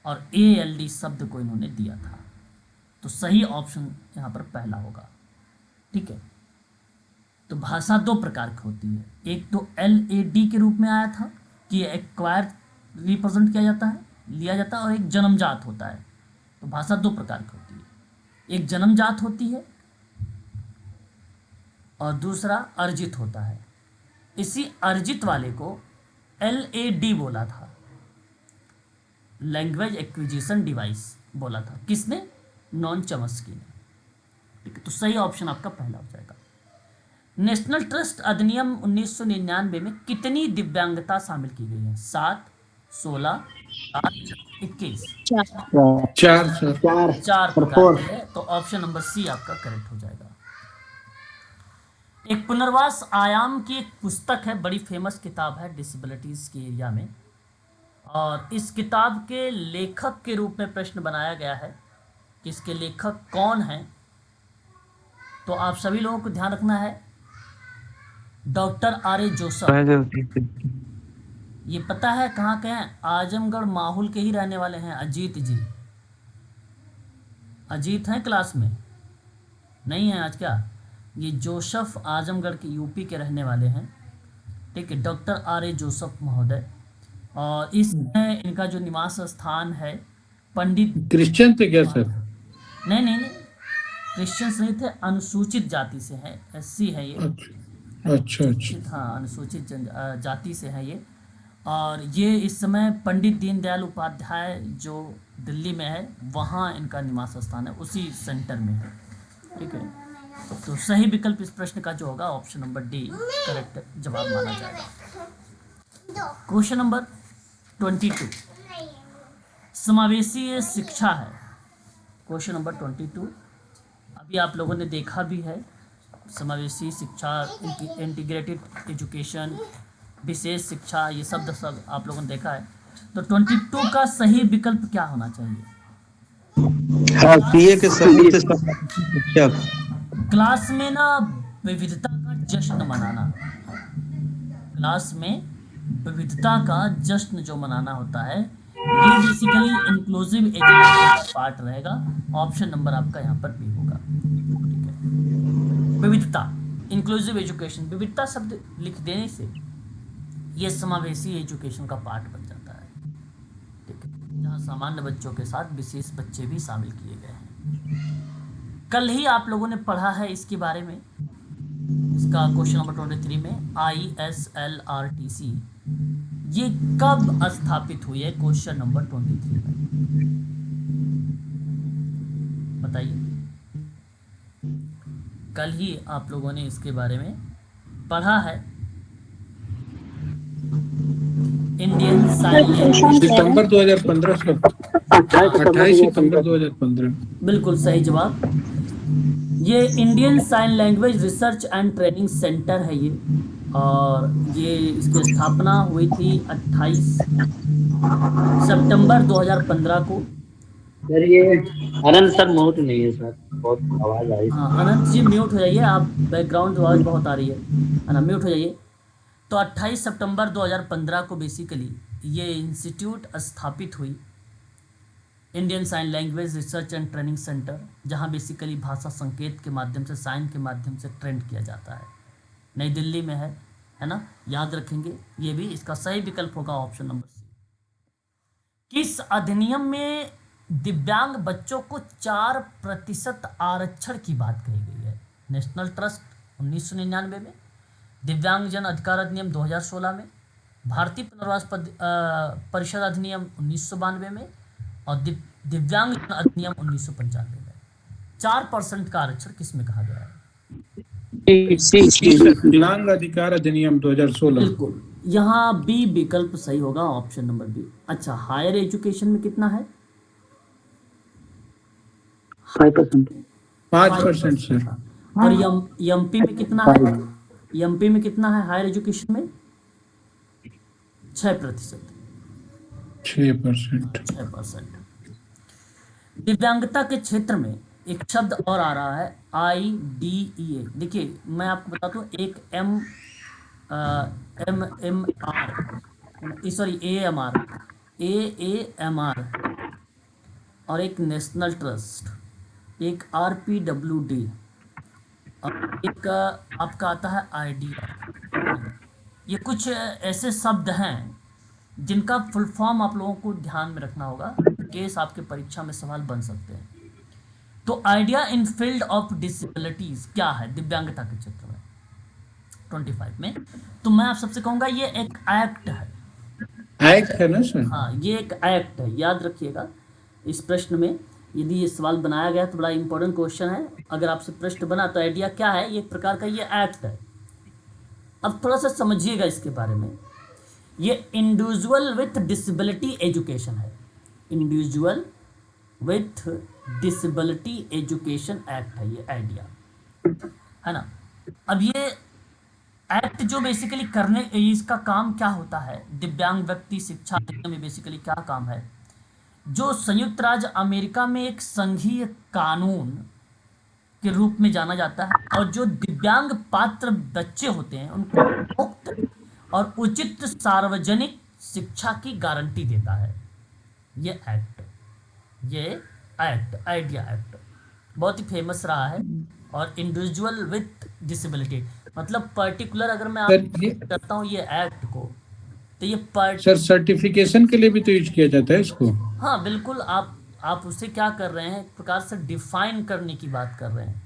Speaker 1: और ALD शब्द को इन्होंने दिया था। तो सही ऑप्शन यहाँ पर पहला होगा। ठीक है, तो भाषा दो प्रकार की होती है, एक तो LAD के रूप में आया था कि एक्वायर रिप्रेजेंट किया जाता है, लिया जाता है, और एक जन्मजात होता है। तो भाषा दो प्रकार की होती है, एक जन्मजात होती है और दूसरा अर्जित होता है। इसी अर्जित वाले को LAD बोला था, लैंग्वेज एक्विजिशन डिवाइस बोला था। किसने? नॉन चॉम्स्की ने। ठीक है, तो सही ऑप्शन आपका पहला हो जाएगा। नेशनल ट्रस्ट अधिनियम 1999 में कितनी दिव्यांगता शामिल की गई है? 7, 16, 8, 21?
Speaker 6: 4 सर।
Speaker 1: 4 प्रकार की है, तो ऑप्शन नंबर सी आपका करेक्ट हो जाएगा। एक पुनर्वास आयाम की एक पुस्तक है, बड़ी फेमस किताब है डिसेबिलिटीज के एरिया में, और इस किताब के लेखक के रूप में प्रश्न बनाया गया है कि इसके लेखक कौन हैं। तो आप सभी लोगों को ध्यान रखना है, डॉक्टर R.A. जोसेफ। ये पता है कहाँ के हैं? आजमगढ़ माहुल के ही रहने वाले हैं, अजीत जी। अजीत हैं क्लास में? नहीं है आज क्या? ये जोसेफ आजमगढ़ के यूपी के रहने वाले हैं। ठीक है, डॉक्टर R.A. जोसेफ महोदय, और इसमें इनका जो निवास स्थान है पंडित।
Speaker 6: क्रिश्चियन थे क्या सर?
Speaker 1: नहीं नहीं नहीं, क्रिश्चियंस नहीं थे, अनुसूचित जाति से हैं, SC है ये।
Speaker 6: अच्छा अच्छा।
Speaker 1: हाँ, अनुसूचित जाति से है ये, और ये इस समय पंडित दीनदयाल उपाध्याय जो दिल्ली में है वहाँ इनका निवास स्थान है, उसी सेंटर में है। ठीक है, तो सही विकल्प इस प्रश्न का जो होगा ऑप्शन नंबर डी करेक्ट जवाब माना जाएगा। क्वेश्चन नंबर 22 समावेशी शिक्षा है। क्वेश्चन नंबर 22 अभी आप लोगों ने देखा भी है, समावेशी शिक्षा, इंटीग्रेटेड एजुकेशन, विशेष शिक्षा, ये शब्द सब आप लोगों ने देखा है। तो 22 का सही विकल्प क्या होना चाहिए?
Speaker 7: हाँ, PA के सबूत से शिक्षक।
Speaker 1: क्लास में ना विविधता का जश्न मनाना, क्लास में विविधता का जश्न जो मनाना होता है, ये बेसिकली इंक्लूसिव एजुकेशन का पार्ट रहेगा। ऑप्शन नंबर आपका यहाँ पर बी होगा। ठीक है, विविधता, इंक्लूसिव एजुकेशन, विविधता शब्द लिख देने से ये समावेशी एजुकेशन का पार्ट बन जाता है। ठीक है, जहाँ सामान्य बच्चों के साथ विशेष बच्चे भी शामिल किए गए हैं। कल ही आप लोगों ने पढ़ा है इसके बारे में, इसका क्वेश्चन नंबर 23 में ISLRTC ये कब स्थापित हुई है? क्वेश्चन नंबर 23 में बताइए। कल ही आप लोगों ने इसके बारे में पढ़ा है। इंडियन साइन लैंग्वेज,
Speaker 6: सितंबर 2015 से 28 सितंबर 2015।
Speaker 1: बिल्कुल सही जवाब। ये Indian sign language research and training centre है ये, और ये इसकी स्थापना हुई थी 28 सितंबर 2015 को।
Speaker 5: सर ये अनंत सर म्यूट नहीं है सर, बहुत आवाज आई।
Speaker 1: हाँ अनंत जी म्यूट हो जाइए, आप बैकग्राउंड आवाज़ बहुत आ रही है ना, म्यूट हो जाइए। तो 28 सितंबर 2015 को बेसिकली ये इंस्टीट्यूट स्थापित हुई, Indian sign language research and training centre, जहाँ बेसिकली भाषा संकेत के माध्यम से, साइन के माध्यम से ट्रेंड किया जाता है। नई दिल्ली में है ना, याद रखेंगे। ये भी इसका सही विकल्प होगा ऑप्शन नंबर सी। किस अधिनियम में दिव्यांग बच्चों को 4% आरक्षण की बात कही गई है? नेशनल ट्रस्ट 1999 में, दिव्यांगजन अधिकार अधिनियम 2016 में, भारतीय पुनर्वास परिषद अधिनियम 1992 में और दिव्यांगजन अधिनियम 1995 में। 4% का आरक्षण किस में कहा गया है?
Speaker 6: विकलांग अधिकार अधिनियम 2016।
Speaker 1: बिल्कुल, यहाँ बी विकल्प सही होगा, ऑप्शन नंबर बी। अच्छा, हायर एजुकेशन में कितना है?
Speaker 5: 5%।
Speaker 6: 5% सर।
Speaker 1: और एमपी में कितना है? एमपी में कितना है हायर एजुकेशन में? 6%।
Speaker 6: 6%।
Speaker 1: दिव्यांगता के क्षेत्र में एक शब्द और आ रहा है, IDEA। देखिए मैं आपको बताता हूँ, एक AAMR और एक नेशनल ट्रस्ट, एक RPWD और एक आपका आता है IDEA। ये कुछ ऐसे शब्द हैं जिनका फुल फॉर्म आप लोगों को ध्यान में रखना होगा, केस आपके परीक्षा में सवाल बन सकते हैं। तो idea in field of disabilities क्या है दिव्यांगता के क्षेत्र में 25 में? तो मैं आप सबसे कहूंगा ये एक एक्ट है।
Speaker 6: एक्ट है ना सर?
Speaker 1: हाँ, ये एक एक्ट है, याद रखिएगा। इस प्रश्न में यदि ये सवाल बनाया गया तो बड़ा इंपॉर्टेंट क्वेश्चन है। अगर आपसे प्रश्न बना तो आइडिया क्या है, ये एक प्रकार का ये एक्ट है। अब थोड़ा सा समझिएगा इसके बारे में। ये इंडिविजुअल विथ डिसेबिलिटी एजुकेशन है, individual with disability education act है ये आइडिया, है ना। अब ये एक्ट जो बेसिकली करने, इसका काम क्या होता है, दिव्यांग व्यक्ति शिक्षा देने में बेसिकली क्या काम है, जो संयुक्त राज्य अमेरिका में एक संघीय कानून के रूप में जाना जाता है, और जो दिव्यांग पात्र बच्चे होते हैं उनको मुक्त और उचित सार्वजनिक शिक्षा की गारंटी देता है ये एक्ट। ये एक्ट, आइडिया एक्ट, बहुत ही फेमस रहा है। और इंडिविजुअल विथ डिसेबिलिटी मतलब पर्टिकुलर, अगर मैं आप करता हूँ ये एक्ट को, तो ये
Speaker 6: सर सर्टिफिकेशन के लिए भी तो यूज किया जाता है इसको।
Speaker 1: हाँ बिल्कुल, आप उसे क्या कर रहे हैं, एक प्रकार से डिफाइन करने की बात कर रहे हैं,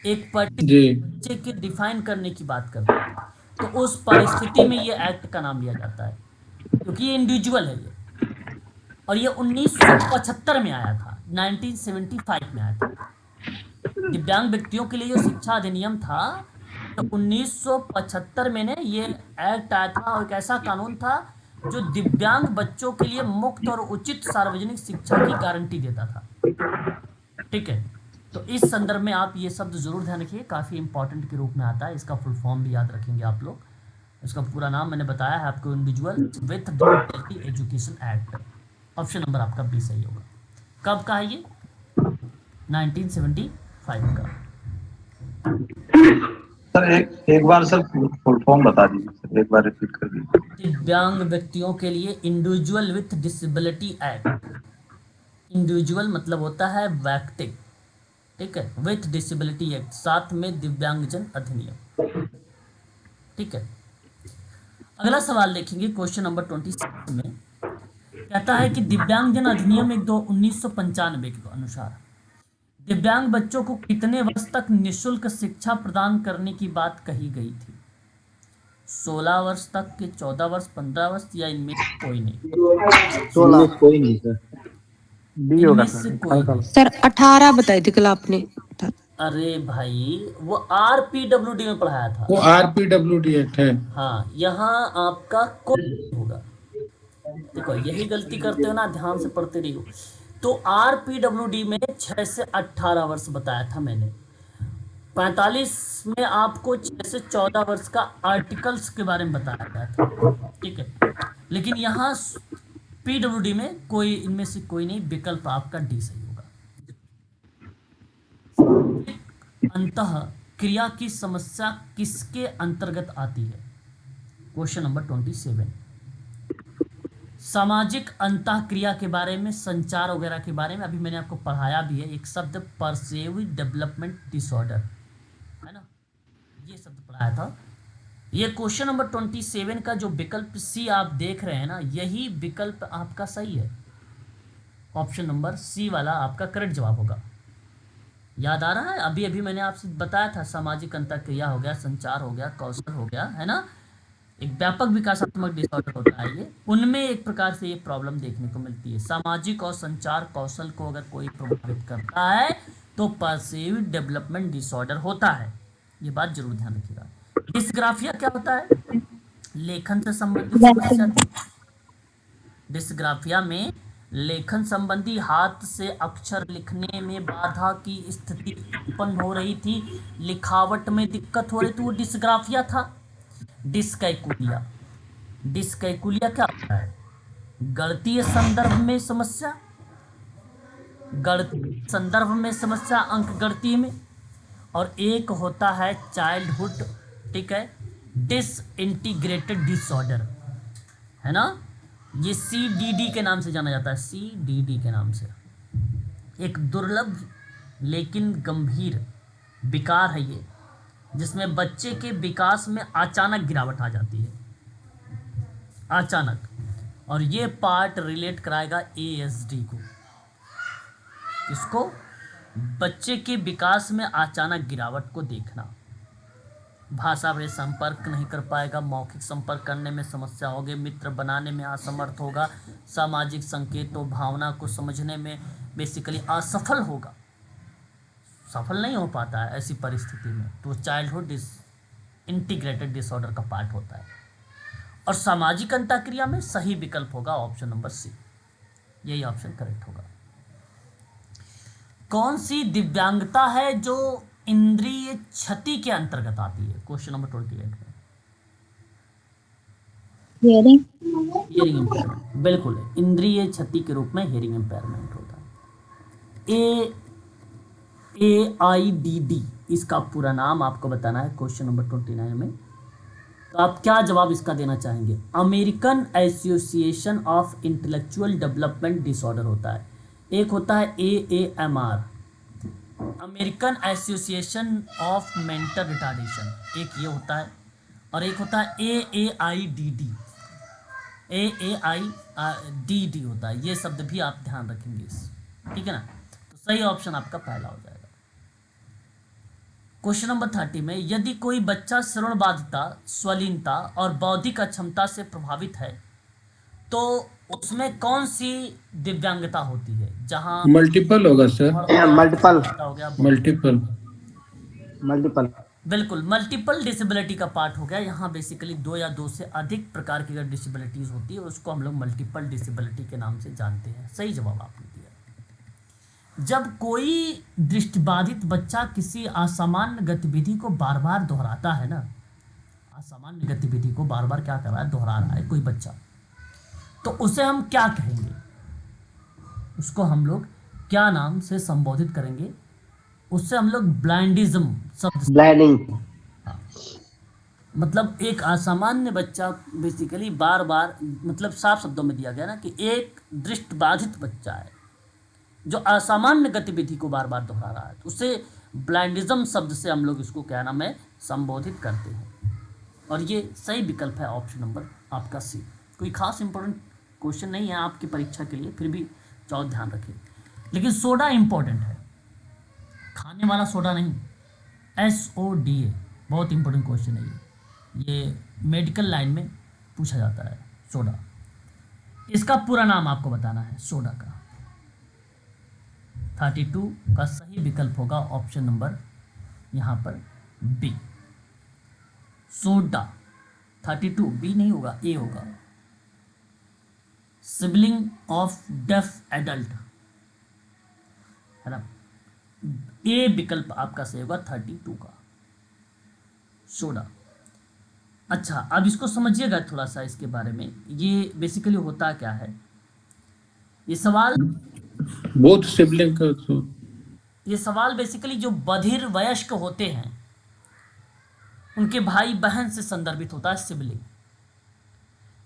Speaker 1: एक पर्टिकुलर बच्चे के डिफाइन करने की बात कर रहे हैं। तो उस परिस्थिति में ये एक्ट का नाम लिया जाता है, क्योंकि ये इंडिविजुअल है ये। और ये 1975 में आया था, 1975 में आया था। दिव्यांग व्यक्तियों के लिए जो शिक्षा अधिनियम था, तो 1975 में ने ये एक्ट आया था, और एक ऐसा कानून था जो दिव्यांग बच्चों के लिए मुक्त और उचित सार्वजनिक शिक्षा की गारंटी देता था। ठीक है, तो इस संदर्भ में आप ये शब्द जरूर ध्यान रखिए, काफ़ी इंपॉर्टेंट के रूप में आता है। इसका फुल फॉर्म भी याद रखेंगे आप लोग। इसका पूरा नाम मैंने बताया है आपको, individual with disability education act. Option number आपका बी सही होगा। कब का है ये? 1975 का।
Speaker 9: सर एक बार सर फुल फॉर्म बता दीजिए सर, एक बार रिपीट कर दीजिए।
Speaker 1: दिव्यांग व्यक्तियों के लिए individual with disability act. Individual मतलब होता है व्यक्ति, ठीक है, विथ डिसेबिलिटी एक्ट, साथ में दिव्यांगजन अधिनियम। ठीक है, अगला सवाल देखेंगे क्वेश्चन नंबर 26 में। कहता है कि दिव्यांगजन अधिनियम 1995 के अनुसार दिव्यांग बच्चों को कितने वर्ष तक निःशुल्क शिक्षा प्रदान करने की बात कही गई थी? 16 वर्ष तक के, 14 वर्ष, 15 वर्ष, या इनमें कोई नहीं?
Speaker 5: 16 कोई नहीं सर, डी होगा
Speaker 2: सर 18 बताई थी कल आपने।
Speaker 1: अरे भाई वो RPWD में पढ़ाया था,
Speaker 6: वो RPWD एक्ट है।
Speaker 1: हाँ, यहाँ आपका कोई होगा। देखो यही गलती करते हो ना, ध्यान से पढ़ते रहिए। तो RPWD में 6 से 18 वर्ष बताया था मैंने। 45 में आपको 6 से 14 वर्ष का आर्टिकल्स के बारे में बताया गया था, ठीक है। लेकिन यहाँ पीडब्ल्यूडी में कोई इनमें से कोई नहीं, विकल्प आपका डी सही होगा। अंतः क्रिया की समस्या किसके अंतर्गत आती है? Question number 27। सामाजिक अंतः क्रिया के बारे में, संचार वगैरह के बारे में अभी मैंने आपको पढ़ाया भी है। एक शब्द परसेसिव डेवलपमेंट डिसऑर्डर है ना, ये शब्द पढ़ाया था। ये क्वेश्चन नंबर 27 का जो विकल्प सी आप देख रहे हैं ना, यही विकल्प आपका सही है। ऑप्शन नंबर सी वाला आपका करेक्ट जवाब होगा। याद आ रहा है? अभी अभी मैंने आपसे बताया था, सामाजिक अंतःक्रिया हो गया, संचार हो गया, कौशल हो गया, है ना। एक व्यापक विकासात्मक डिसऑर्डर होता है ये, उनमें एक प्रकार से ये प्रॉब्लम देखने को मिलती है। सामाजिक और संचार कौशल को अगर कोई प्रभावित करता है तो परसेसिव डेवलपमेंट डिसऑर्डर होता है। ये बात जरूर ध्यान रखिएगा। डिस्ग्राफिया क्या होता है? लेखन से संबंधित समस्या। डिस्ग्राफिया में लेखन संबंधी, हाथ से अक्षर लिखने में बाधा की स्थिति उत्पन्न हो रही थी, लिखावट में दिक्कत हो रही थी, वो डिस्ग्राफिया था। डिस्कैकुलिया, डिस्कैकुलिया क्या होता है? गणितीय संदर्भ में समस्या, गणितीय संदर्भ में समस्या अंक गणितीय में। और एक होता है चाइल्डहुड, ठीक है, डिसइंटीग्रेटेड डिसऑर्डर, है ना। ये CDD के नाम से जाना जाता है, CDD के नाम से। एक दुर्लभ लेकिन गंभीर विकार है ये, जिसमें बच्चे के विकास में अचानक गिरावट आ जाती है, अचानक। और ये पार्ट रिलेट कराएगा ASD को। किसको? बच्चे के विकास में अचानक गिरावट को देखना। भाषा में संपर्क नहीं कर पाएगा, मौखिक संपर्क करने में समस्या होगी, मित्र बनाने में असमर्थ होगा, सामाजिक संकेतों भावना को समझने में बेसिकली असफल होगा, सफल नहीं हो पाता है ऐसी परिस्थिति में, तो चाइल्डहुड इंटीग्रेटेड डिसऑर्डर का पार्ट होता है। और सामाजिक अंतःक्रिया में सही विकल्प होगा ऑप्शन नंबर सी, यही ऑप्शन करेक्ट होगा। कौन सी दिव्यांगता है जो इंद्रिय क्षति के अंतर्गत आती है? क्वेश्चन नंबर 28 में।
Speaker 4: हियरिंग।
Speaker 1: हियरिंग इम्पेयरमेंट, बिल्कुल इंद्रिय क्षति के रूप में हियरिंग इम्पेयरमेंट होता है। AIDD इसका पूरा नाम आपको बताना है क्वेश्चन नंबर 29 में। तो आप क्या जवाब इसका देना चाहेंगे? American association of intellectual development disorder होता है। एक होता है AAMR, American association of mental retardation, एक ये होता है। और एक होता है AAIDD, AAIDD होता है। ये शब्द भी आप ध्यान रखेंगे इस, ठीक है ना। तो सही ऑप्शन आपका पहला हो जाएगा। क्वेश्चन नंबर 30 में, यदि कोई बच्चा श्रवण बाधिता, स्वलीनता और बौद्धिक अक्षमता से प्रभावित है तो उसमें कौन सी दिव्यांगता होती है? जहां
Speaker 6: मल्टीपल होगा सर,
Speaker 7: मल्टीपल,
Speaker 1: हो गया,
Speaker 6: मल्टीपल,
Speaker 7: मल्टीपल।
Speaker 1: बिल्कुल मल्टीपल डिसेबिलिटी का पार्ट हो गया। यहाँ बेसिकली 2 या 2 से अधिक प्रकार की अगर डिसेबिलिटीज होती है उसको हम लोग मल्टीपल डिसेबिलिटी के नाम से जानते हैं। सही जवाब आपने दिया। जब कोई दृष्टिबाधित बच्चा किसी असामान्य गतिविधि को बार बार दोहराता है ना, असामान्य गतिविधि को बार बार क्या कर रहा है, दोहरा रहा है कोई बच्चा, तो उसे हम क्या कहेंगे? उसको हम लोग क्या नाम से संबोधित करेंगे? उससे हम लोग ब्लाइंडिज्म शब्द,
Speaker 7: ब्लाइंडिंग,
Speaker 1: मतलब एक असामान्य बच्चा बेसिकली बार बार, मतलब साफ शब्दों में दिया गया ना कि एक दृष्टिबाधित बच्चा है जो असामान्य गतिविधि को बार बार दोहरा रहा है, तो उसे ब्लाइंडिज्म शब्द से हम लोग इसको क्या नाम है, संबोधित करते हैं। और ये सही विकल्प है ऑप्शन नंबर आपका सी। कोई खास इंपॉर्टेंट क्वेश्चन नहीं है आपकी परीक्षा के लिए, फिर भी चाहो ध्यान रखिए। लेकिन सोडा इंपॉर्टेंट है, खाने वाला सोडा नहीं, SODA बहुत इंपॉर्टेंट क्वेश्चन है ये मेडिकल लाइन में पूछा जाता है। सोडा, इसका पूरा नाम आपको बताना है सोडा का। 32 का सही विकल्प होगा ऑप्शन नंबर यहाँ पर बी, सोडा। 32 बी नहीं होगा, ए होगा। सिबलिंग ऑफ डेफ एडल्ट, है ना। ए विकल्प आपका सही होगा 32 का, सोडा। अच्छा, अब इसको समझिएगा थोड़ा सा इसके बारे में, ये बेसिकली होता क्या है। ये सवाल
Speaker 6: बोथ सिबलिंग का तो
Speaker 1: ये सवाल बेसिकली जो बधिर वयस्क होते हैं उनके भाई बहन से संदर्भित होता है, सिबलिंग।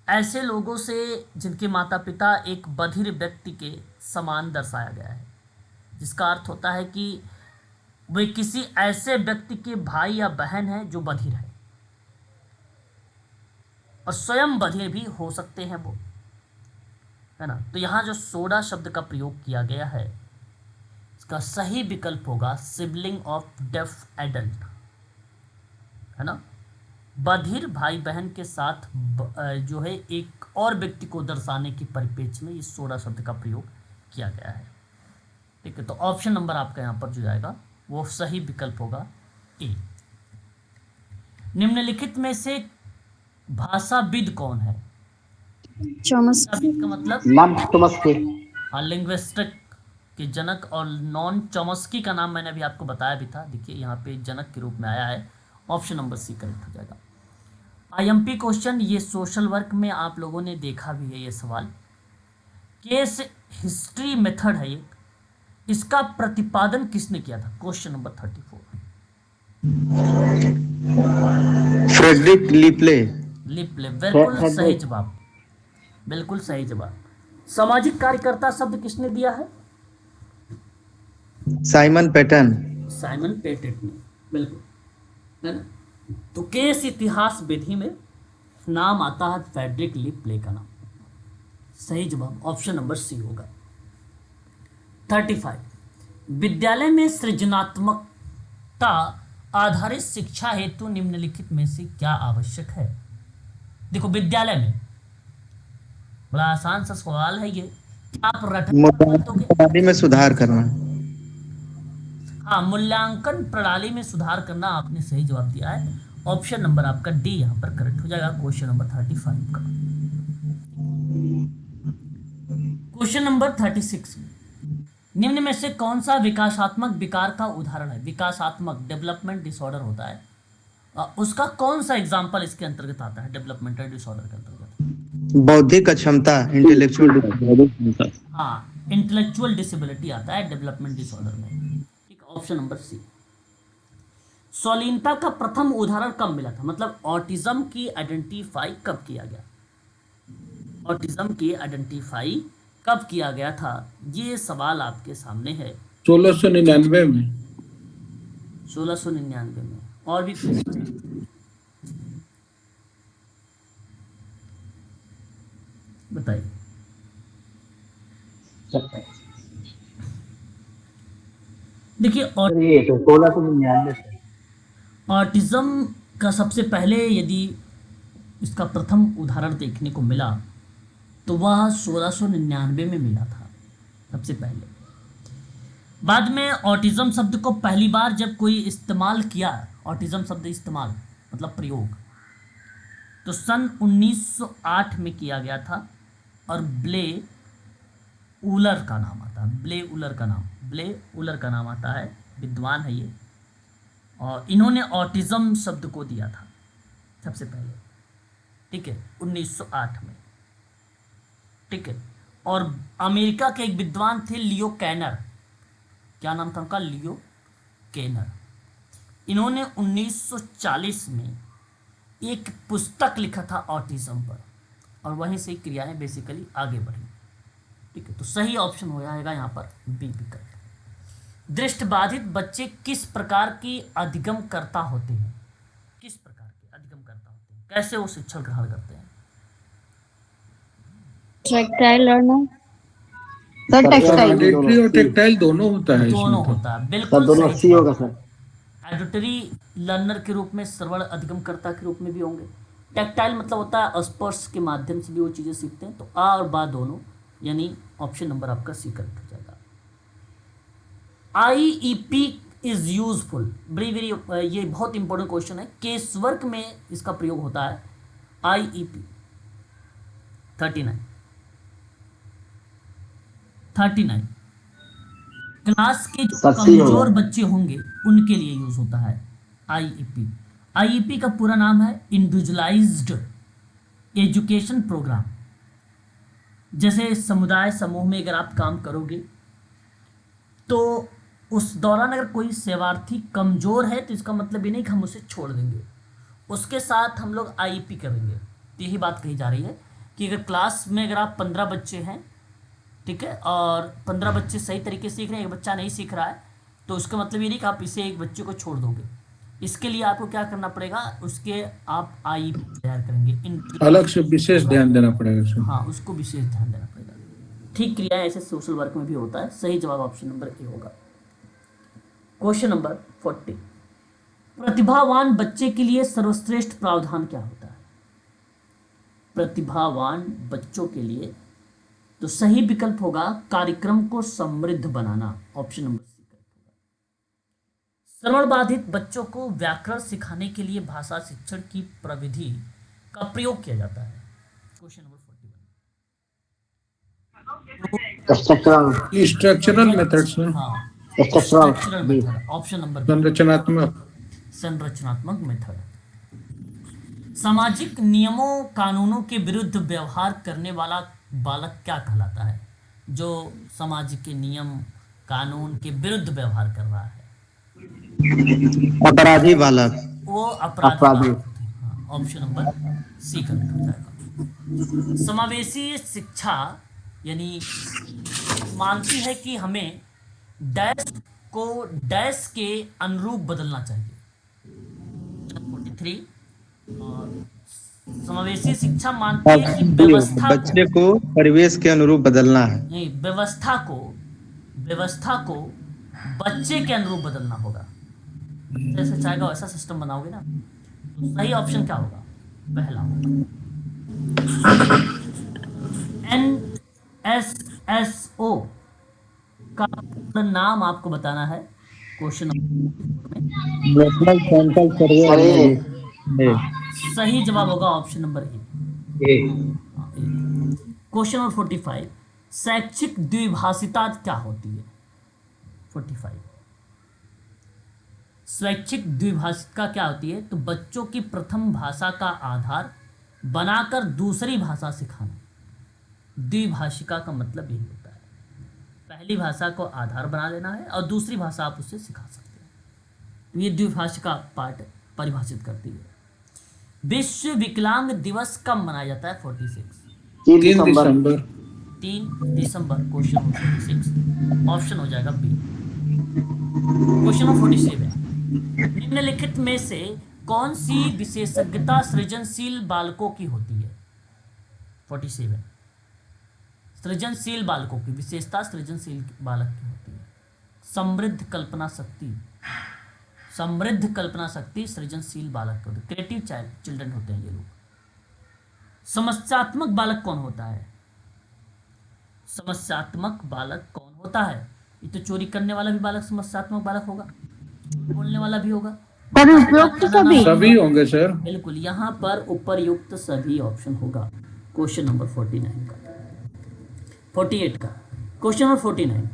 Speaker 1: ऐसे लोगों से जिनके माता पिता एक बधिर व्यक्ति के समान दर्शाया गया है, जिसका अर्थ होता है कि वे किसी ऐसे व्यक्ति के भाई या बहन हैं जो बधिर है और स्वयं बधिर भी हो सकते हैं वो, है ना। तो यहाँ जो सोडा शब्द का प्रयोग किया गया है, इसका सही विकल्प होगा सिबलिंग ऑफ डेफ एडल्ट, है ना। बधिर भाई बहन के साथ जो है एक और व्यक्ति को दर्शाने के परिप्रेक्ष्य में इस सोडा शब्द का प्रयोग किया गया है। ठीक है, तो ऑप्शन नंबर आपका यहाँ पर जो जाएगा वो सही विकल्प होगा ए। निम्नलिखित में से भाषाविद कौन है?
Speaker 4: चॉम्स्की।
Speaker 1: भाषाविद का मतलब
Speaker 5: नाम चॉम्स्की।
Speaker 1: हाँ, लिंग्विस्टिक के जनक, और नॉन चॉम्स्की का नाम मैंने अभी आपको बताया भी था। देखिए यहाँ पे जनक के रूप में आया है, ऑप्शन नंबर सी करेक्ट हो जाएगा। आईएमपी क्वेश्चन, ये सोशल वर्क में आप लोगों ने देखा भी है ये सवाल। केस हिस्ट्री मेथड है ये, इसका प्रतिपादन किसने किया था? Question number 34।
Speaker 7: फ्रेडरिक लिपले।
Speaker 1: लिपले, बिल्कुल सही जवाब, बिल्कुल सही जवाब। सामाजिक कार्यकर्ता शब्द किसने दिया है?
Speaker 7: Simon pattern.
Speaker 1: साइमन पेटेट ने, बिल्कुल, है ना। तो केस इतिहास विधि में नाम आता है फ्रेडरिक लिपले का नाम। सही जवाब ऑप्शन नंबर सी होगा। 35, विद्यालय में सृजनात्मकता आधारित शिक्षा हेतु निम्नलिखित में से क्या आवश्यक है? देखो, विद्यालय में बड़ा आसान सा सवाल है ये, आप
Speaker 7: प्रणाली में सुधार करना।
Speaker 1: हाँ, मूल्यांकन प्रणाली में सुधार करना, आपने सही जवाब दिया है। ऑप्शन नंबर आपका डी यहाँ पर करेक्ट हो जाएगा क्वेश्चन नंबर 35 का। क्वेश्चन नंबर 36, निम्न में से कौन सा विकासात्मक विकार का उदाहरण है? विकासात्मक डेवलपमेंट डिसऑर्डर होता है, उसका कौन सा एग्जाम्पल इसके अंतर्गत आता है डेवलपमेंटल डिसऑर्डर के अंतर्गत?
Speaker 7: बौद्धिक अक्षमता, इंटेलेक्चुअल।
Speaker 1: हाँ, इंटेलेक्चुअल डिसेबिलिटी आता है डेवलपमेंट डिसऑर्डर में। ठीक, ऑप्शन नंबर सी। सौलीनता का प्रथम उदाहरण कब मिला था? मतलब ऑटिज्म की आइडेंटिफाई कब किया गया? ऑटिज्म की आइडेंटिफाई कब किया गया था? ये सवाल आपके सामने है।
Speaker 6: 1699 में।
Speaker 1: 1699 में। और भी बताइए। देखिए,
Speaker 5: ये तो 1699।
Speaker 1: ऑटिज्म का सबसे पहले यदि इसका प्रथम उदाहरण देखने को मिला तो वह 1699 में मिला था सबसे पहले। बाद में ऑटिज्म शब्द को पहली बार जब कोई इस्तेमाल किया, ऑटिज्म शब्द इस्तेमाल मतलब प्रयोग, तो सन 1908 में किया गया था। और ब्ले उलर का नाम आता है, ब्ले उलर का नाम आता है, विद्वान है ये, और इन्होंने ऑटिज्म शब्द को दिया था सबसे पहले। ठीक है, 1908 में। ठीक है, और अमेरिका के एक विद्वान थे लियो कैनर, क्या नाम था उनका? लियो कैनर। इन्होंने 1940 में एक पुस्तक लिखा था ऑटिज्म पर, और वहीं से क्रियाएं बेसिकली आगे बढ़ी। ठीक है, तो सही ऑप्शन हो जाएगा यहाँ पर बी विकल्प। दृष्टिबाधित बच्चे किस प्रकार की अधिगमकर्ता होते हैं? किस प्रकार के अधिगमकर्ता होते हैं? कैसे वो शिक्षा ग्रहण करते हैं?
Speaker 4: Tactile learner.
Speaker 2: Sir textile.
Speaker 6: Auditory और टेक्टाइल दोनों होता है इसमें
Speaker 1: दोनों
Speaker 6: तो।
Speaker 1: होता है, बिल्कुल
Speaker 5: दोनों
Speaker 1: सही
Speaker 5: सी होगा सर।
Speaker 1: एडिटरी लर्नर के रूप में, श्रवण अधिगमकर्ता के रूप में भी होंगे। टैक्टाइल मतलब होता है स्पर्श के माध्यम से भी वो चीज़ें सीखते हैं। तो आ और बा दोनों, यानी ऑप्शन नंबर आपका सी करेक्ट हो जाएगा। आईईपी इज यूजफुल, वेरी ये बहुत इंपॉर्टेंट क्वेश्चन है। केस वर्क में इसका प्रयोग होता है आईईपी। 39 क्लास के जो
Speaker 7: सस्ती होगा।
Speaker 1: कमजोर बच्चे होंगे उनके लिए यूज होता है आईईपी। आईईपी का पूरा नाम है इंडिविजुअलाइज्ड एजुकेशन प्रोग्राम। जैसे समुदाय समूह में अगर आप काम करोगे तो उस दौरान अगर कोई सेवार्थी कमजोर है तो इसका मतलब ये नहीं कि हम उसे छोड़ देंगे, उसके साथ हम लोग आईईपी करेंगे। तो यही बात कही जा रही है कि अगर क्लास में अगर आप 15 बच्चे हैं, ठीक है, और 15 बच्चे सही तरीके से सीख रहे हैं, एक बच्चा नहीं सीख रहा है, तो उसका मतलब ये नहीं कि आप इसे एक बच्चे को छोड़ दोगे। इसके लिए आपको क्या करना पड़ेगा, उसके आप आईईपी तैयार करेंगे।
Speaker 6: अलग से विशेष ध्यान देना पड़ेगा सर।
Speaker 1: हाँ, उसको विशेष ध्यान देना पड़ेगा। ठीक क्रिया ऐसे सोशल वर्क में भी होता है। सही जवाब ऑप्शन नंबर ए होगा। क्वेश्चन नंबर 40, प्रतिभावान बच्चे के लिए सर्वश्रेष्ठ प्रावधान क्या होता है? प्रतिभावान बच्चों के लिए तो सही विकल्प होगा कार्यक्रम को समृद्ध बनाना, ऑप्शन नंबर सी करेक्ट होगा। श्रवण बाधित बच्चों को व्याकरण सिखाने के लिए भाषा शिक्षण की प्रविधि का प्रयोग किया जाता है। क्वेश्चन नंबर 41,
Speaker 6: स्ट्रक्चरल मेथड्स में
Speaker 1: हाँ,
Speaker 7: structural
Speaker 1: structural method, option number B,
Speaker 6: संरचनात्मक।
Speaker 1: संरचनात्मक मेथड। सामाजिक नियमों कानूनों के विरुद्ध व्यवहार करने वाला बालक क्या कहलाता है? जो सामाजिक के नियम कानून के विरुद्ध व्यवहार कर रहा है
Speaker 7: अपराधी बालक।
Speaker 1: वो अपराधी
Speaker 7: अपराधी।
Speaker 1: बालक होते हैं। हाँ, ऑप्शन नंबर सी करेक्ट हो जाएगा। समावेशी शिक्षा यानी मानती है कि हमें डैश को डैश के अनुरूप बदलना चाहिए। 43, और समावेशी शिक्षा मानती है कि व्यवस्था
Speaker 7: बच्चे को परिवेश के अनुरूप बदलना है।
Speaker 1: नहीं, व्यवस्था को बच्चे के अनुरूप बदलना होगा। जैसे चाहेगा वैसा सिस्टम बनाओगे ना। तो सही ऑप्शन क्या होगा? पहला NSSO का पूरा नाम आपको बताना है क्वेश्चन नंबर में।
Speaker 7: नेशनल सेंट्रल सर्वे।
Speaker 1: सही जवाब होगा option number A. Question number 45, शैक्षिक द्विभाषिता क्या होती है? 45, स्वैच्छिक द्विभाषिता क्या होती है? तो बच्चों की प्रथम भाषा का आधार बनाकर दूसरी भाषा सिखाना। द्विभाषिका का मतलब यही होता है, पहली भाषा को आधार बना लेना है और दूसरी भाषा आप उससे सिखा सकते हैं। तो ये द्विभाषिका पार्ट परिभाषित करती है। विश्व विकलांग दिवस कब मनाया जाता है? 46,
Speaker 7: 3
Speaker 6: 3
Speaker 7: दिसंबर।
Speaker 6: दिसंबर।
Speaker 1: 3 दिसंबर। क्वेश्चन नंबर 46 ऑप्शन हो जाएगा बी। क्वेश्चन नंबर 47, निम्नलिखित में से कौन सी विशेषज्ञता सृजनशील बालकों की होती है? 47, सृजनशील बालकों की विशेषता सृजनशील बालक की होती है। समृद्ध कल्पना शक्ति, समृद्ध कल्पना शक्ति सृजनशील बालक होते हैं, क्रिएटिव चिल्ड्रन होते हैं ये लोग। समस्यात्मक बालक कौन होता है? समस्यात्मक बालक कौन होता है? ये तो चोरी करने वाला भी बालक समस्यात्मक बालक होगा, झूठ बोलने वाला भी होगा,
Speaker 2: और उपयुक्त सभी।
Speaker 6: सभी होंगे सर।
Speaker 1: बिल्कुल, यहाँ पर उपरयुक्त सभी ऑप्शन होगा। क्वेश्चन नंबर 49 का। 48 का क्वेश्चन नंबर 49,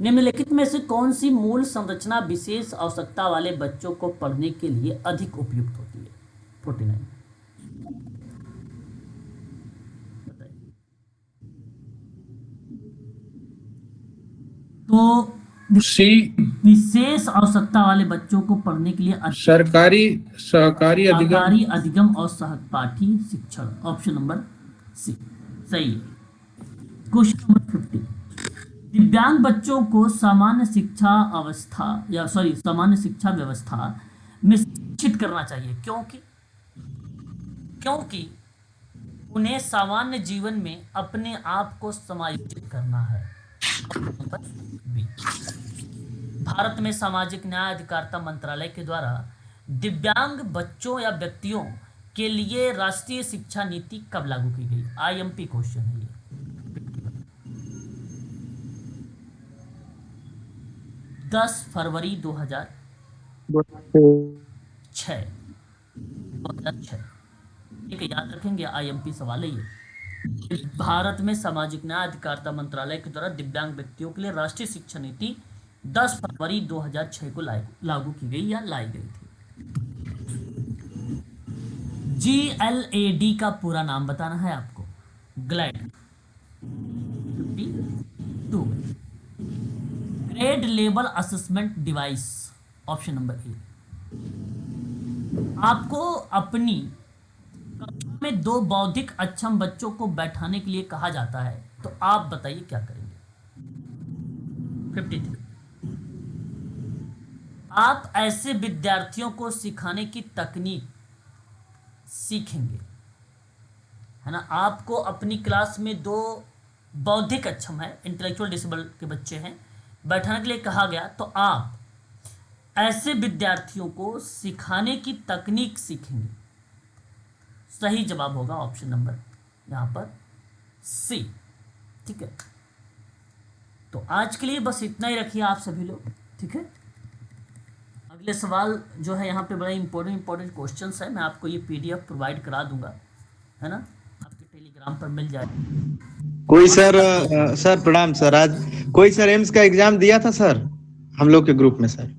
Speaker 1: निम्नलिखित में से कौन सी मूल संरचना विशेष आवश्यकता वाले बच्चों को पढ़ने के लिए अधिक उपयुक्त होती है? 49 बताइए। तो
Speaker 6: सी,
Speaker 1: विशेष आवश्यकता वाले बच्चों को पढ़ने के लिए
Speaker 6: सरकारी सहकारी अधिगम।
Speaker 1: सरकारी अधिगम और सहपाठी शिक्षण, ऑप्शन नंबर सी सही है। क्वेश्चन नंबर 50, दिव्यांग बच्चों को सामान्य शिक्षा व्यवस्था में शिक्षित करना चाहिए क्योंकि उन्हें सामान्य जीवन में अपने आप को समायोजित करना है। बी, भारत में सामाजिक न्याय अधिकारिता मंत्रालय के द्वारा दिव्यांग बच्चों या व्यक्तियों के लिए राष्ट्रीय शिक्षा नीति कब लागू की गई? IMP क्वेश्चन है ये। 10 फरवरी 2006। ठीक है, याद रखेंगे, IMP सवाल है ये। भारत में सामाजिक न्याय अधिकारिता मंत्रालय के द्वारा दिव्यांग व्यक्तियों के लिए राष्ट्रीय शिक्षा नीति 10 फरवरी 2006 को लागू की गई या लाई गई थी। GLAD का पूरा नाम बताना है आपको, glad 52 grade level assessment device, option number A. आपको अपनी कक्षा में 2 बौद्धिक अक्षम बच्चों को बैठाने के लिए कहा जाता है, तो आप बताइए क्या करेंगे। 53 आप ऐसे विद्यार्थियों को सिखाने की तकनीक सीखेंगे, है ना। आपको अपनी क्लास में 2 बौद्धिक अक्षम है, इंटेलेक्चुअल डिसेबल के बच्चे हैं, बैठाने के लिए कहा गया, तो आप ऐसे विद्यार्थियों को सिखाने की तकनीक सीखेंगे। सही जवाब होगा ऑप्शन नंबर यहाँ पर सी। ठीक है, तो आज के लिए बस इतना ही रखिए आप सभी लोग। ठीक है, अगले सवाल जो है यहाँ पे बड़ा इंपॉर्टेंट क्वेश्चंस है, मैं आपको ये PDF प्रोवाइड करा दूंगा, है ना, आपके टेलीग्राम पर मिल जाएगा।
Speaker 7: कोई सर सर प्रणाम सर, आज कोई सर एम्स का एग्जाम दिया था सर हम लोग के ग्रुप में सर?